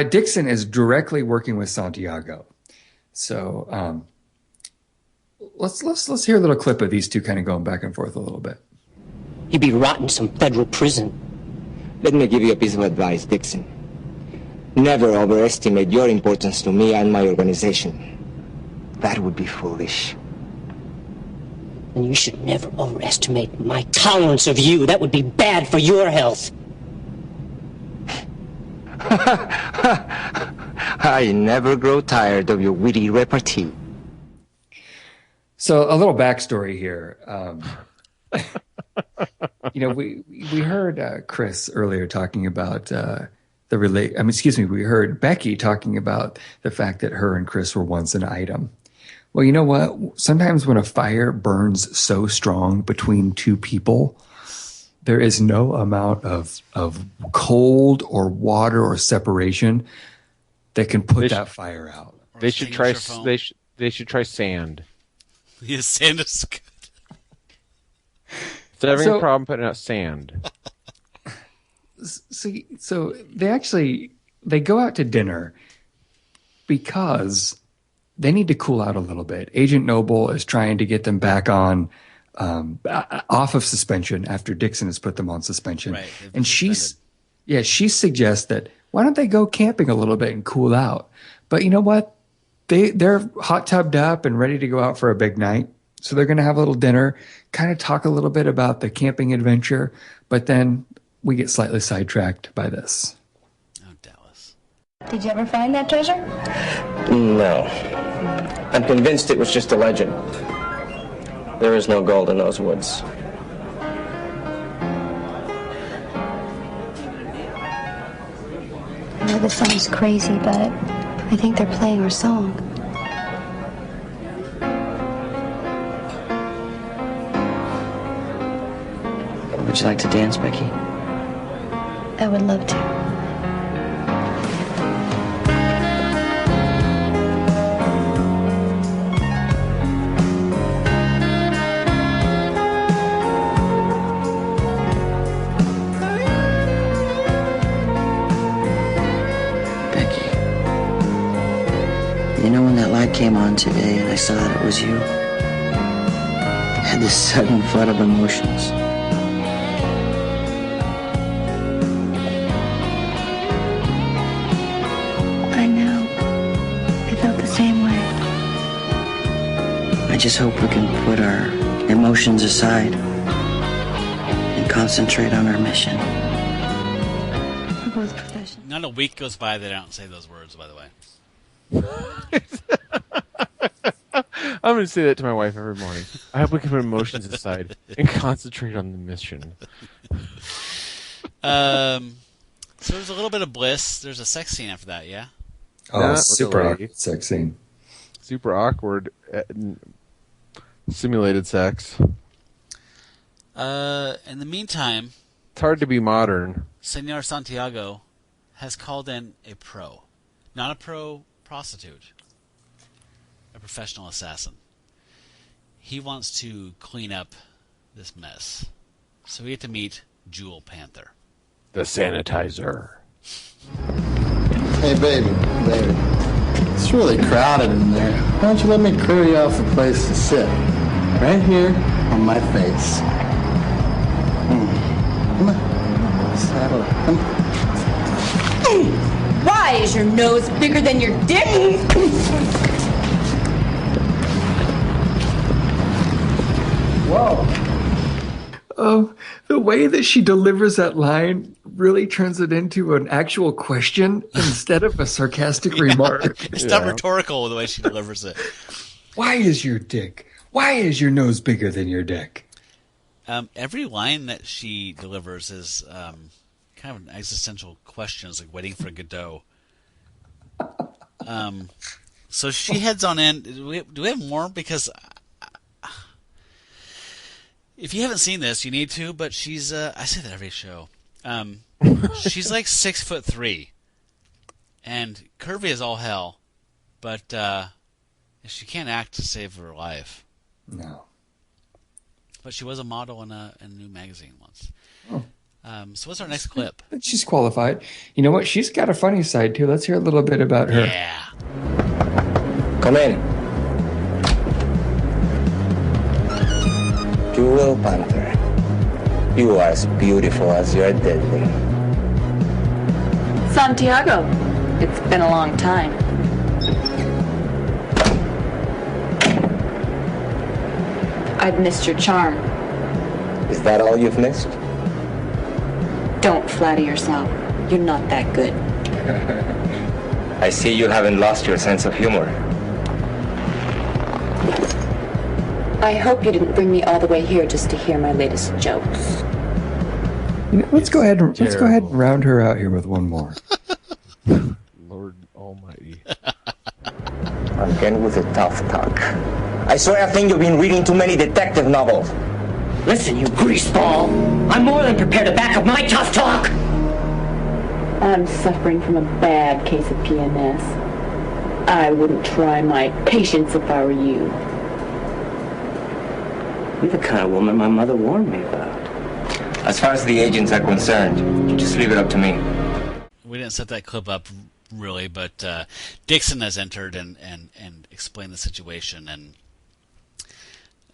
Dixon is directly working with Santiago. So let's hear a little clip of these two kind of going back and forth a little bit. He'd be rotting in some federal prison. Let me give you a piece of advice, Dixon. Never overestimate your importance to me and my organization. That would be foolish. And you should never overestimate my tolerance of you. That would be bad for your health. I never grow tired of your witty repartee. So a little backstory here. We heard Chris earlier talking about we heard Becky talking about the fact that her and Chris were once an item. Well, you know what? Sometimes when a fire burns so strong between two people, there is no amount of cold or water or separation that can put that fire out. They should try. They should try sand. Yeah, sand is good. So having a problem putting out sand. So they go out to dinner because they need to cool out a little bit. Agent Noble is trying to get them back on off of suspension after Dixon has put them on suspension. Right, and she suggests that why don't they go camping a little bit and cool out? But you know what? They're hot tubbed up and ready to go out for a big night. So they're going to have a little dinner, kind of talk a little bit about the camping adventure, but then we get slightly sidetracked by this. Oh, Dallas. Did you ever find that treasure? No. I'm convinced it was just a legend. There is no gold in those woods. I know this sounds crazy, but I think they're playing our song. Would you like to dance, Becky? I would love to. You know, when that light came on today and I saw that it was you, I had this sudden flood of emotions. I know. I felt the same way. I just hope we can put our emotions aside and concentrate on our mission. We're both professionals. Not a week goes by that I don't say those words, by the way. I'm going to say that to my wife every morning. I hope we can put emotions aside and concentrate on the mission. So there's a little bit of bliss. There's a sex scene after that, yeah? Oh, Not super really. awkward sex scene. Super awkward. Simulated sex. In the meantime, It's hard to be modern. Senor Santiago has called in a pro. Not a pro prostitute. A professional assassin. He wants to clean up this mess. So we get to meet Jewel Panther. The sanitizer. Hey, baby. It's really crowded in there. Why don't you let me clear you off a place to sit? Right here on my face. Come on. Saddle up. Come on. Why is your nose bigger than your dick? Whoa. The way that she delivers that line really turns it into an actual question instead of a sarcastic remark. It's not rhetorical the way she delivers it. Why is your nose bigger than your dick? Every line that she delivers is kind of an existential question. It's like waiting for Godot. So she heads on in. Do we have more? Because if you haven't seen this, you need to. But she's I say that every show. She's like 6'3", and curvy as all hell. But she can't act to save her life. No. But she was a model in a new magazine once. Oh. So what's our next clip? She's qualified. You know what? She's got a funny side, too. Let's hear a little bit about her. Yeah. Come in. Jewel Panther. You are as beautiful as you are deadly. Santiago, it's been a long time. I've missed your charm. Is that all you've missed? Don't flatter yourself. You're not that good. I see you haven't lost your sense of humor. I hope you didn't bring me all the way here just to hear my latest jokes. You know, let's go ahead and round her out here with one more. Lord Almighty. Again with the tough talk. I swear I think you've been reading too many detective novels. Listen, you greaseball. I'm more than prepared to back up my tough talk. I'm suffering from a bad case of PMS. I wouldn't try my patience if I were you. You're the kind of woman my mother warned me about. As far as the agents are concerned, you just leave it up to me. We didn't set that clip up really, but Dixon has entered and explained the situation and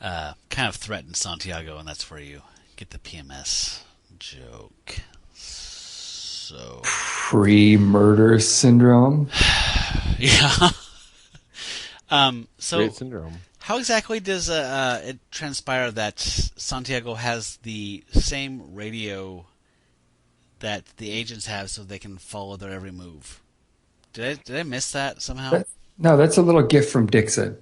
kind of threatened Santiago, and that's where you get the PMS joke. So pre-murder syndrome. Yeah. So Great syndrome. how exactly does it transpire that Santiago has the same radio that the agents have, so they can follow their every move? Did I miss that somehow? No, that's a little gift from Dixon.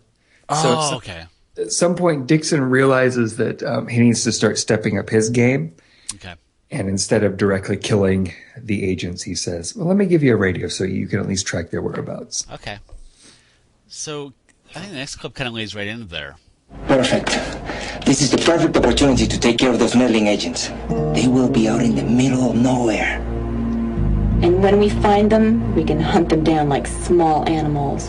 Oh, okay. At some point, Dixon realizes that he needs to start stepping up his game. Okay. And instead of directly killing the agents, he says, well, let me give you a radio so you can at least track their whereabouts. Okay. So I think the next clip kind of leads right into there. Perfect. This is the perfect opportunity to take care of those meddling agents. They will be out in the middle of nowhere. And when we find them, we can hunt them down like small animals.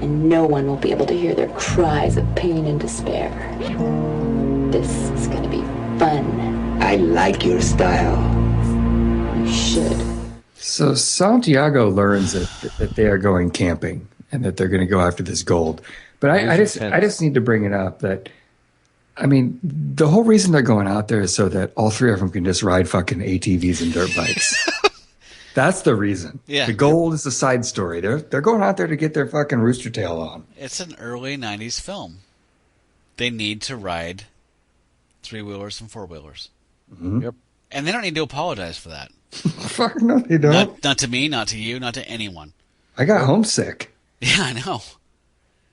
And no one will be able to hear their cries of pain and despair. This is going to be fun. I like your style. You should. So Santiago learns that they are going camping and that they're going to go after this gold. But I just need to bring it up that, I mean, the whole reason they're going out there is so that all three of them can just ride fucking ATVs and dirt bikes. That's the reason. Yeah. The gold is the side story. They're going out there to get their fucking rooster tail on. It's an early 90s film. They need to ride three-wheelers and four-wheelers. Mm-hmm. Yep. And they don't need to apologize for that. Fuck no, they don't. Not to me, not to you, not to anyone. I got homesick. Yeah, I know.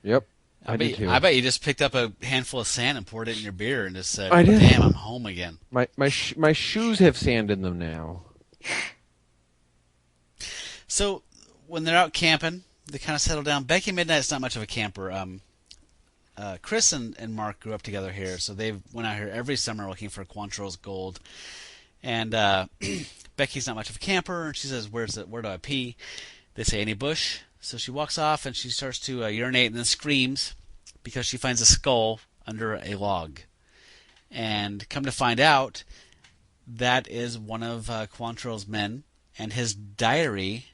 Yep. I bet you just picked up a handful of sand and poured it in your beer and just said, I did. damn, I'm home again. My shoes have sand in them now. So when they're out camping, they kind of settle down. Becky Midnight's not much of a camper. Chris and Mark grew up together here, so they went out here every summer looking for Quantrill's gold. And Becky's not much of a camper, and she says, where do I pee? They say, any bush. So she walks off, and she starts to urinate and then screams because she finds a skull under a log. And come to find out, that is one of Quantrill's men, and his diary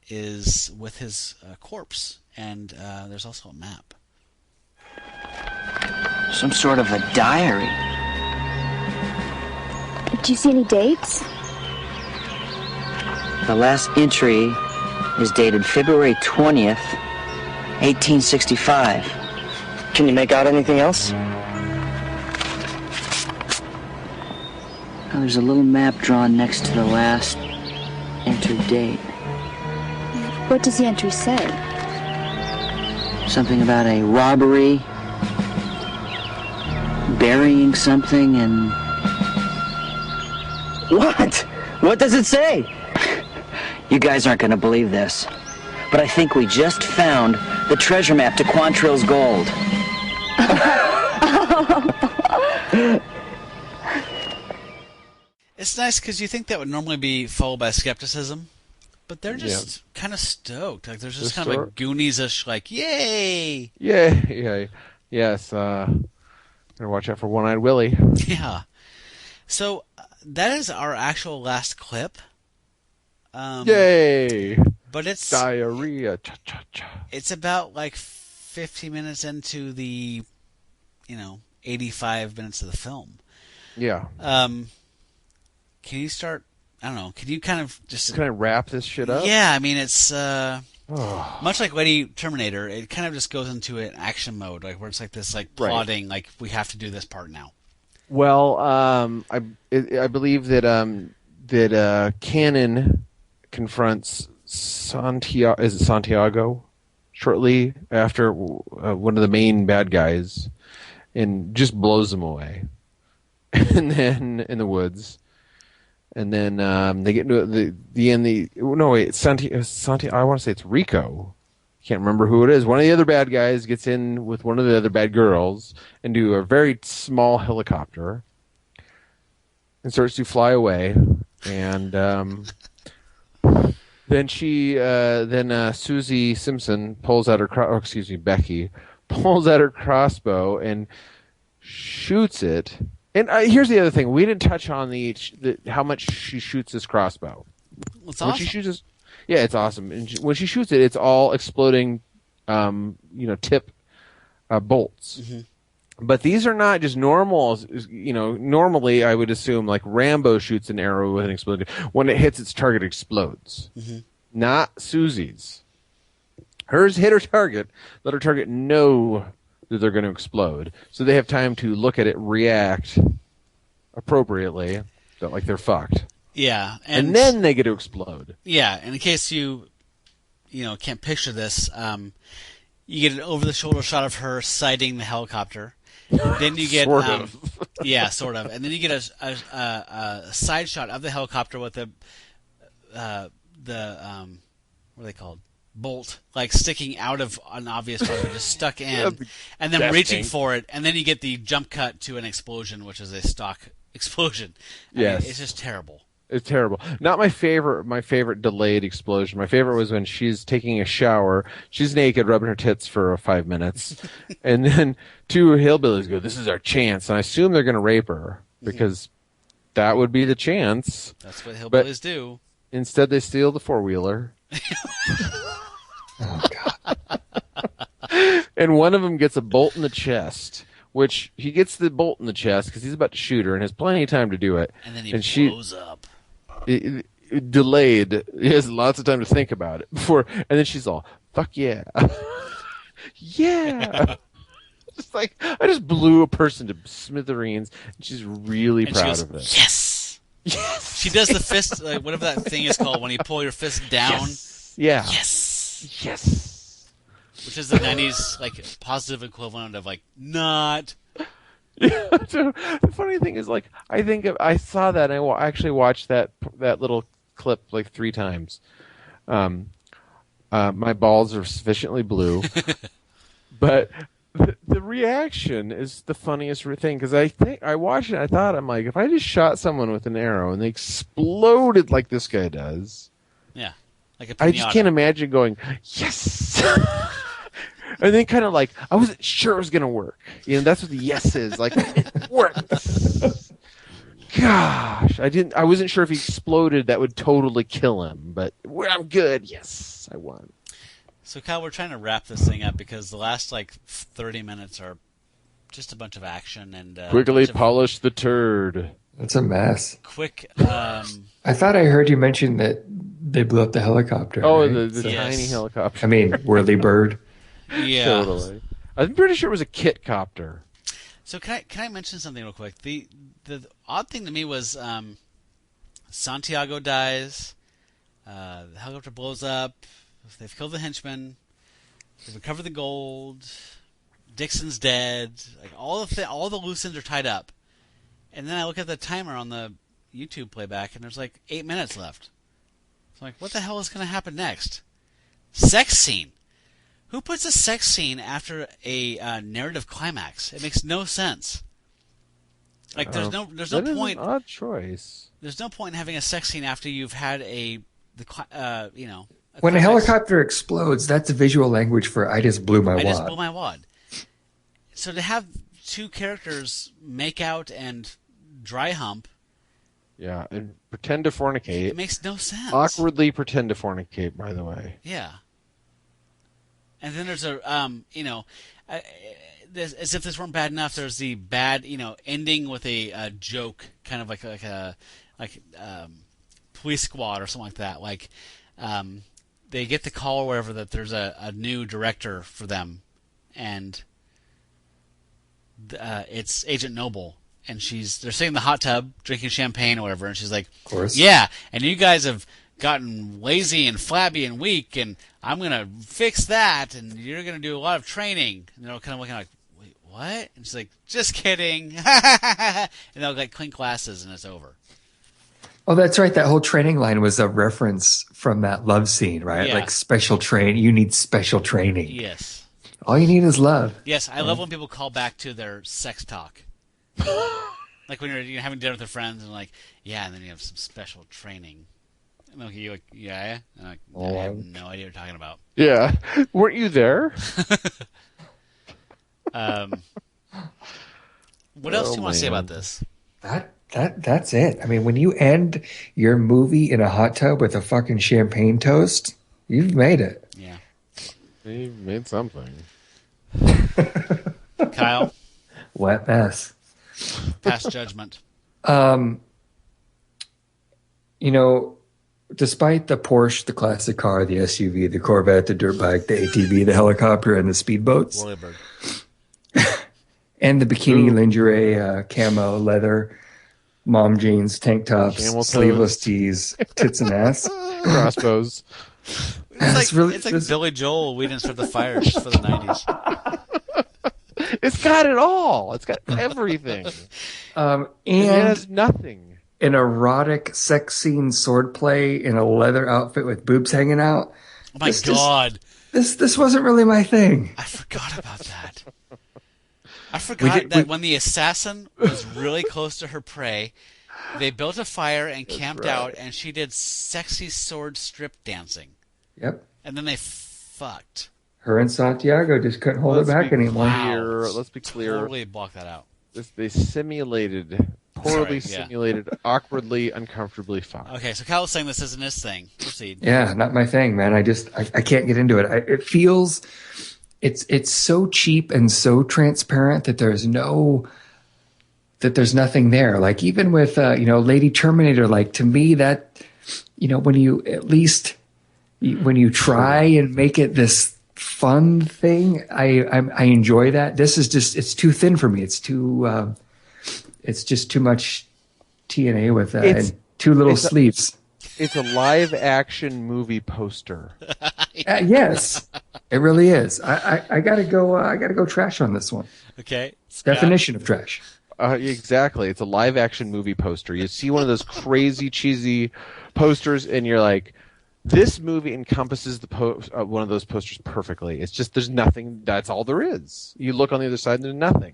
is with his corpse. And there's also a map. Some sort of a diary. Do you see any dates? The last entry is dated February 20th, 1865. Can you make out anything else? Now, there's a little map drawn next to the last entered date. What does the entry say? Something about a robbery, burying something, and... What? What does it say? You guys aren't going to believe this, but I think we just found the treasure map to Quantrill's gold. It's nice because you think that would normally be followed by skepticism, but they're just kind of stoked. Like there's just kind of a Goonies-ish, like, yay! Yeah. Yes. Better watch out for One-Eyed Willie. Yeah. So that is our actual last clip. Yay! But it's diarrhea. Cha-cha-cha. It's about like 50 minutes into the, 85 minutes of the film. Yeah. Can you start? I don't know. Can you kind of just wrap this shit up? Yeah, I mean it's much like Lady Terminator. It kind of just goes into an action mode, like where it's like this, like plotting, like we have to do this part now. Well, I believe that Cannon confronts Santiago. Is it Santiago? Shortly after one of the main bad guys, and just blows them away, and then in the woods. And then they get into the end. Santiago. I want to say it's Rico. Can't remember who it is. One of the other bad guys gets in with one of the other bad girls into a very small helicopter and starts to fly away. And then Susie Simpson pulls out her Becky pulls out her crossbow and shoots it. And here's the other thing: we didn't touch on how much she shoots this crossbow. It's awesome. When she shoots, it's awesome. And when she shoots it, it's all exploding, tip bolts. Mm-hmm. But these are not just normal. Normally I would assume like Rambo shoots an arrow with an exploding. When it hits its target, it explodes. Mm-hmm. Not Susie's. Hers hit her target. Let her target know that they're going to explode, so they have time to look at it, react appropriately, so like they're fucked. Yeah, and then they get to explode. Yeah, and in case you can't picture this, you get an over-the-shoulder shot of her sighting the helicopter. Then you get sort of. Yeah, sort of, and then you get a side shot of the helicopter with the what are they called? bolt like sticking out of an obvious part, just stuck in, and then That's reaching pink. for it, and then you get the jump cut to an explosion, which is a stock explosion. I Yes. mean, it's just terrible. It's terrible. Not my favorite. My favorite delayed explosion. My favorite was when she's taking a shower. She's naked, rubbing her tits for 5 minutes, and then two hillbillies go, "This is our chance." And I assume they're going to rape her because that would be the chance. That's what hillbillies do. Instead, they steal the 4-wheeler. Oh, God. And one of them gets a bolt in the chest, which he gets the bolt in the chest because he's about to shoot her and has plenty of time to do it. And then he blows up. Delayed. He has lots of time to think about it before, and then she's all, "Fuck yeah, yeah!" Just like I just blew a person to smithereens, and she's really And she proud goes, of it. Yes. Yes. She does the fist, like whatever that thing is called, when you pull your fist down. Yes. Yeah. Yes. Yes. Which is the '90s like positive equivalent of like not. Yeah. So the funny thing is, like, I saw that and I actually watched that little clip like 3 times. My balls are sufficiently blue, but the reaction is the funniest thing because I watched it. And I thought, I'm like, if I just shot someone with an arrow and they exploded like this guy does, Yeah. Like a I just pinata. can't imagine going yes. And then kind of like, I wasn't sure it was going to work. You know, that's what the yes is. Like, it worked. Gosh, I wasn't sure if he exploded, that would totally kill him. But I'm good. Yes, I won. So, Kyle, we're trying to wrap this thing up because the last, 30 minutes are just a bunch of action and... Quickly polish the turd. That's a mess. Quick... I thought I heard you mention that they blew up the helicopter. Oh, right? the tiny helicopter. I mean, whirly-bird. Yeah. Totally. I'm pretty sure it was a kit copter. So can I mention something real quick? The odd thing to me was Santiago dies, the helicopter blows up, they've killed the henchman, they've recovered the gold, Dixon's dead, like all the loose ends are tied up. And then I look at the timer on the YouTube playback and there's 8 minutes left. So I'm like, what the hell is going to happen next? Sex scene. Who puts a sex scene after a narrative climax? It makes no sense. There's no that point. Is an odd choice. There's no point in having a sex scene after you've had When a climax. helicopter explodes, that's visual language for "I just blew my wad." I just blew my wad. So to have two characters make out and dry hump, Yeah, and pretend to fornicate. it makes no sense. Awkwardly pretend to fornicate, by the way. Yeah. And then there's a, as if this weren't bad enough, there's the bad, ending with a joke, kind of like Police Squad or something like that. They get the call or whatever that there's a new director for them, and it's Agent Noble, and they're sitting in the hot tub drinking champagne or whatever, and she's like, Of course. "Yeah, and you guys have gotten lazy and flabby and weak, and I'm going to fix that, and you're going to do a lot of training." And they're kind of looking like, "Wait, what?" And she's like, "Just kidding." And they'll clink glasses, and it's over. Oh, that's right. That whole training line was a reference from that love scene, right? Yeah. Like special train. You need special training. Yes. All you need is love. Yes, I love when people call back to their sex talk. Like when you're having dinner with your friends, and yeah, and then you have some special training. And they'll look at you like, yeah? And I'm like, I have no idea what you're talking about. Yeah. Weren't you there? What else do you want to say about this? That's it. I mean, when you end your movie in a hot tub with a fucking champagne toast, you've made it. Yeah. You made something. Kyle? Wet mess. Pass judgment. Despite the Porsche, the classic car, the SUV, the Corvette, the dirt bike, the ATV, the helicopter, and the speedboats, and the bikini, lingerie, camo, leather, mom jeans, tank tops, Camel toes. sleeveless tees, tits and ass, Crossbows. It's like Billy Joel, We Didn't Start the Fire for the 90s. It's got it all. It's got everything. and it has nothing. An erotic sex scene swordplay in a leather outfit with boobs hanging out. Oh my God. This wasn't really my thing. I forgot about that. I forgot that when the assassin was really close to her prey, they built a fire and camped out, and she did sexy sword strip dancing. Yep. And then they fucked. Her and Santiago just couldn't hold it back anymore. Let's be clear. Totally block that out. They poorly simulated, awkwardly, uncomfortably fucked. Okay, so Kyle was saying this isn't his thing. Proceed. Yeah, not my thing, man. I can't get into it. It feels, it's so cheap and so transparent that there's nothing there. Like even with Lady Terminator, like to me that, when you try and make it this fun thing, I enjoy that. This is just, it's too thin for me. It's just too much TNA with that and too little sleeves. It's a live action movie poster. Yes, it really is. I gotta go trash on this one. Okay. Definition of trash. Exactly. It's a live action movie poster. You see one of those crazy cheesy posters and you're like, this movie encompasses one of those posters perfectly. It's just there's nothing. That's all there is. You look on the other side and there's nothing.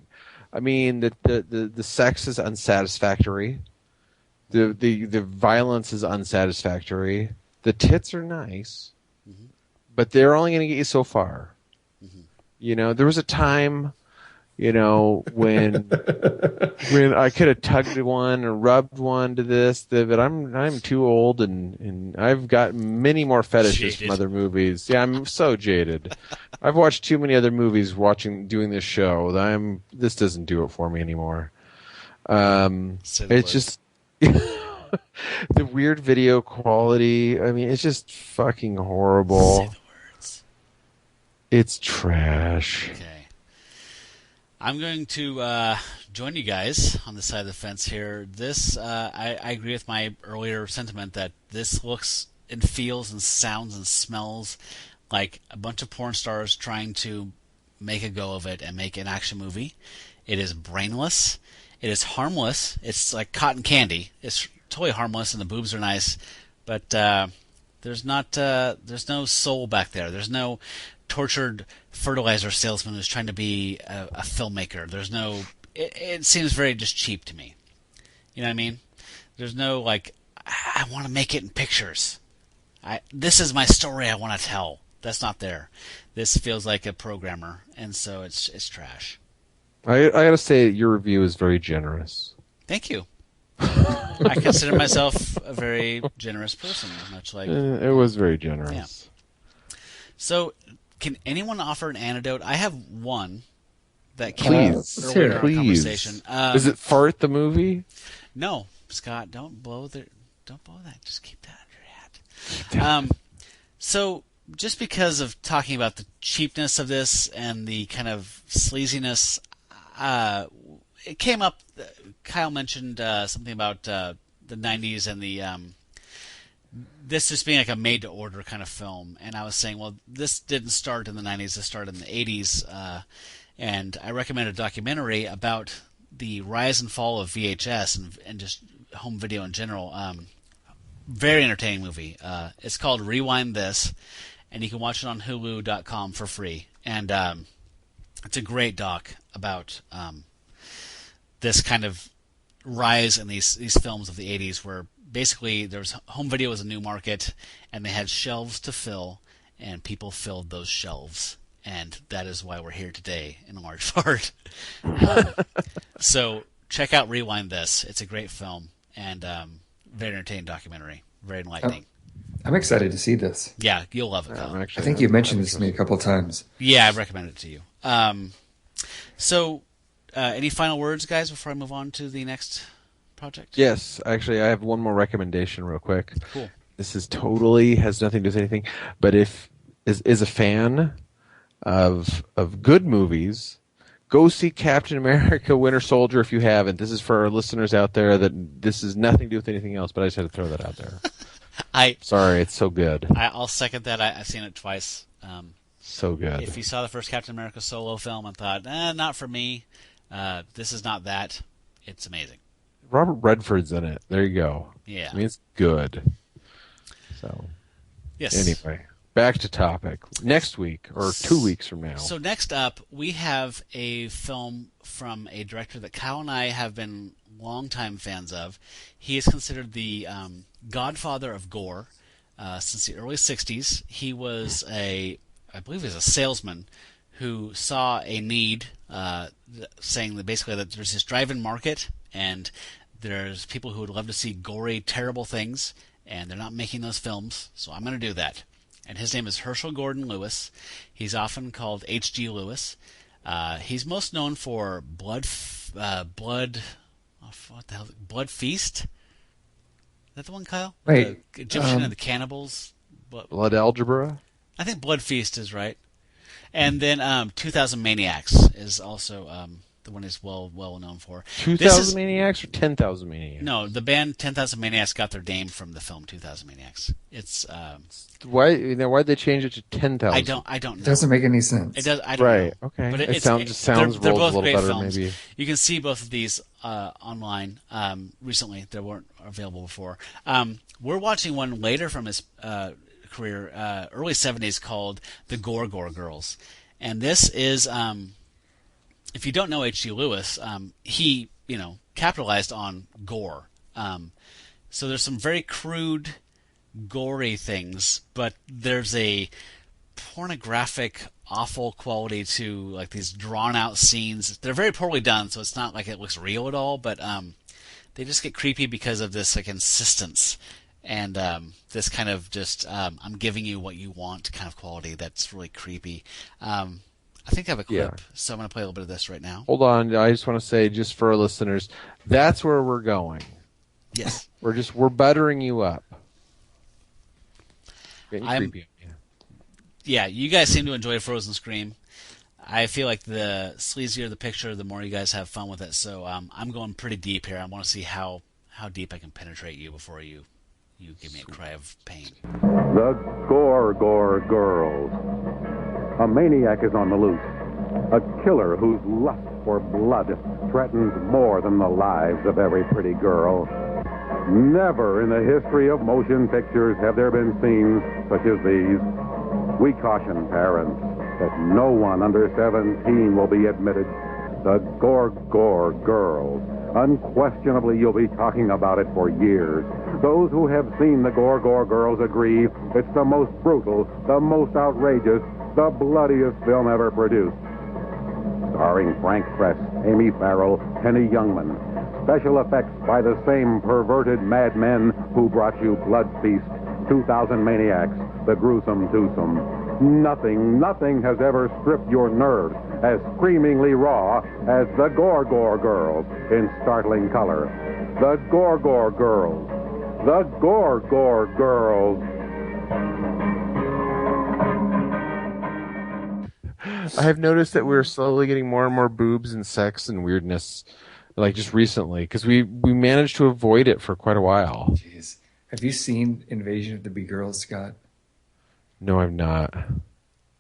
I mean, the sex is unsatisfactory. The violence is unsatisfactory. The tits are nice, but they're only going to get you so far. There was a time, when I could have tugged one or rubbed one to this, but I'm too old and I've got many more fetishes from other movies. Yeah, I'm so jaded. I've watched too many other movies doing this show. This doesn't do it for me anymore. It's just the weird video quality. I mean, it's just fucking horrible. Say the words. It's trash. Okay. I'm going to join you guys on the side of the fence here. This, I agree with my earlier sentiment that this looks and feels and sounds and smells like a bunch of porn stars trying to make a go of it and make an action movie. It is brainless. It is harmless. It's like cotton candy. It's totally harmless, and the boobs are nice, but there's no soul back there. There's no tortured fertilizer salesman who's trying to be a filmmaker. There's no. It seems very just cheap to me. You know what I mean? There's no like, I want to make it in pictures. This is my story I want to tell. That's not there. This feels like a programmer, and so it's trash. I gotta say, your review is very generous. Thank you. I consider myself a very generous person, much like it was very generous. Yeah. So, can anyone offer an antidote? I have one that came up earlier in our conversation. Is it Fart the movie? No, Scott, don't blow that. Just keep that under your hat. So, just because of talking about the cheapness of this and the kind of sleaziness, it came up. Kyle mentioned something about the 90s and the this just being like a made-to-order kind of film. And I was saying, well, this didn't start in the 90s. This started in the 80s. And I recommended a documentary about the rise and fall of VHS and just home video in general. Very entertaining movie. It's called Rewind This, and you can watch it on Hulu.com for free. And it's a great doc about this kind of rise in these films of the 80s where basically there's home video was a new market and they had shelves to fill and people filled those shelves, and that is why we're here today in large part. So check out Rewind This. It's a great film and very entertaining documentary, very enlightening. I'm excited to see this. Yeah, you'll love it. I think you mentioned this to me a couple of times. Yeah, I recommend it to you. So any final words, guys, before I move on to the next project? Yes, actually, I have one more recommendation real quick. Cool. This is totally has nothing to do with anything, but if is a fan of good movies, go see Captain America: Winter Soldier if you haven't. This is for our listeners out there that this is nothing to do with anything else, but I just had to throw that out there. Sorry, it's so good. I'll second that. I've seen it twice. So good. If you saw the first Captain America solo film and thought, not for me, this is not that, it's amazing. Robert Redford's in it. There you go. Yeah. I mean, it's good. So, yes. Anyway. back to topic. Next week or 2 weeks from now. So next up, we have a film from a director that Kyle and I have been longtime fans of. He is considered the godfather of gore since the early 60s. He was I believe he was a salesman who saw a need, saying that basically that there's this drive-in market and there's people who would love to see gory, terrible things, and they're not making those films, so I'm going to do that. And his name is Herschel Gordon Lewis. He's often called H.G. Lewis. He's most known for Blood Feast. Is that the one, Kyle? Wait, the Egyptian and the cannibals. Blood Algebra. I think Blood Feast is right. And then 2000 Maniacs is also the one he's well known for. 2000 Maniacs or 10,000 Maniacs? No, the band 10,000 Maniacs got their name from the film 2000 Maniacs. It's why'd they change it to 10,000? I don't know. It doesn't make any sense. It does. I don't right. know. Okay. But it sounds they're rolled both a little great better, films. maybe. You can see both of these online recently. They weren't available before. We're watching one later from his career, early 70s, called The Gore Girls. And this is, if you don't know H.G. Lewis, he, capitalized on gore. So there's some very crude, gory things, but there's a pornographic, awful quality to like these drawn-out scenes. They're very poorly done, so it's not like it looks real at all, but they just get creepy because of this like insistence and this kind of just I'm giving you what you want kind of quality that's really creepy. I think I have a clip, so I'm going to play a little bit of this right now. Hold on, I just want to say, just for our listeners, that's where we're going. Yes. We're buttering you up. Getting creepy. Yeah, you guys seem to enjoy Frozen Scream. I feel like the sleazier the picture, the more you guys have fun with it. So I'm going pretty deep here. I want to see how deep I can penetrate you before you give me a cry of pain. The Gore Girls. A maniac is on the loose. A killer whose lust for blood threatens more than the lives of every pretty girl. Never in the history of motion pictures have there been scenes such as these. We caution parents that no one under 17 will be admitted. The Gore Girls. Unquestionably, you'll be talking about it for years. Those who have seen the Gore Girls agree it's the most brutal, the most outrageous, the bloodiest film ever produced. Starring Frank Kress, Amy Farrell, Penny Youngman. Special effects by the same perverted madmen who brought you Blood Feast, 2000 Maniacs, The Gruesome Twosome. Nothing has ever stripped your nerves as screamingly raw as the Gore Girls in startling color. The Gore Girls. The Gore Girls. I have noticed that we're slowly getting more and more boobs and sex and weirdness, like just recently, because we managed to avoid it for quite a while. Jeez. Have you seen Invasion of the Bee Girls, Scott? No, I've not.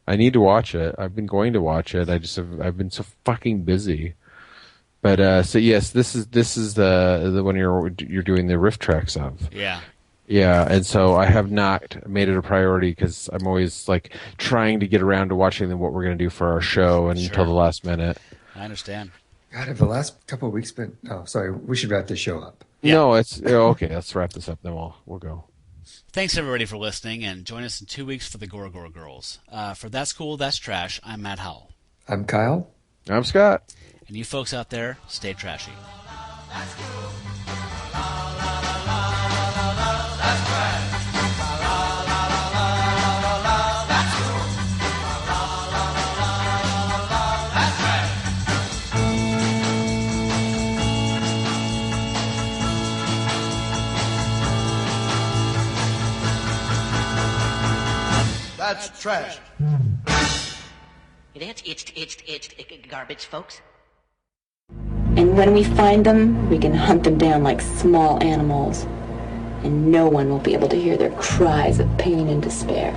I need to watch it. I've been going to watch it. I've been so fucking busy. But so yes, this is the one you're doing the riff tracks of. Yeah. Yeah, and so I have not made it a priority because I'm always like trying to get around to watching what we're going to do for our show until the last minute. I understand. God, have the last couple of weeks been... Oh, sorry. We should wrap this show up. Yeah. No, it's... Okay, let's wrap this up, then we'll go. Thanks, everybody, for listening, and join us in 2 weeks for the Gore Girls. For That's Cool, That's Trash, I'm Matt Howell. I'm Kyle. I'm Scott. And you folks out there, stay trashy. That's cool. That's trash. It's garbage, folks. And when we find them, we can hunt them down like small animals. And no one will be able to hear their cries of pain and despair.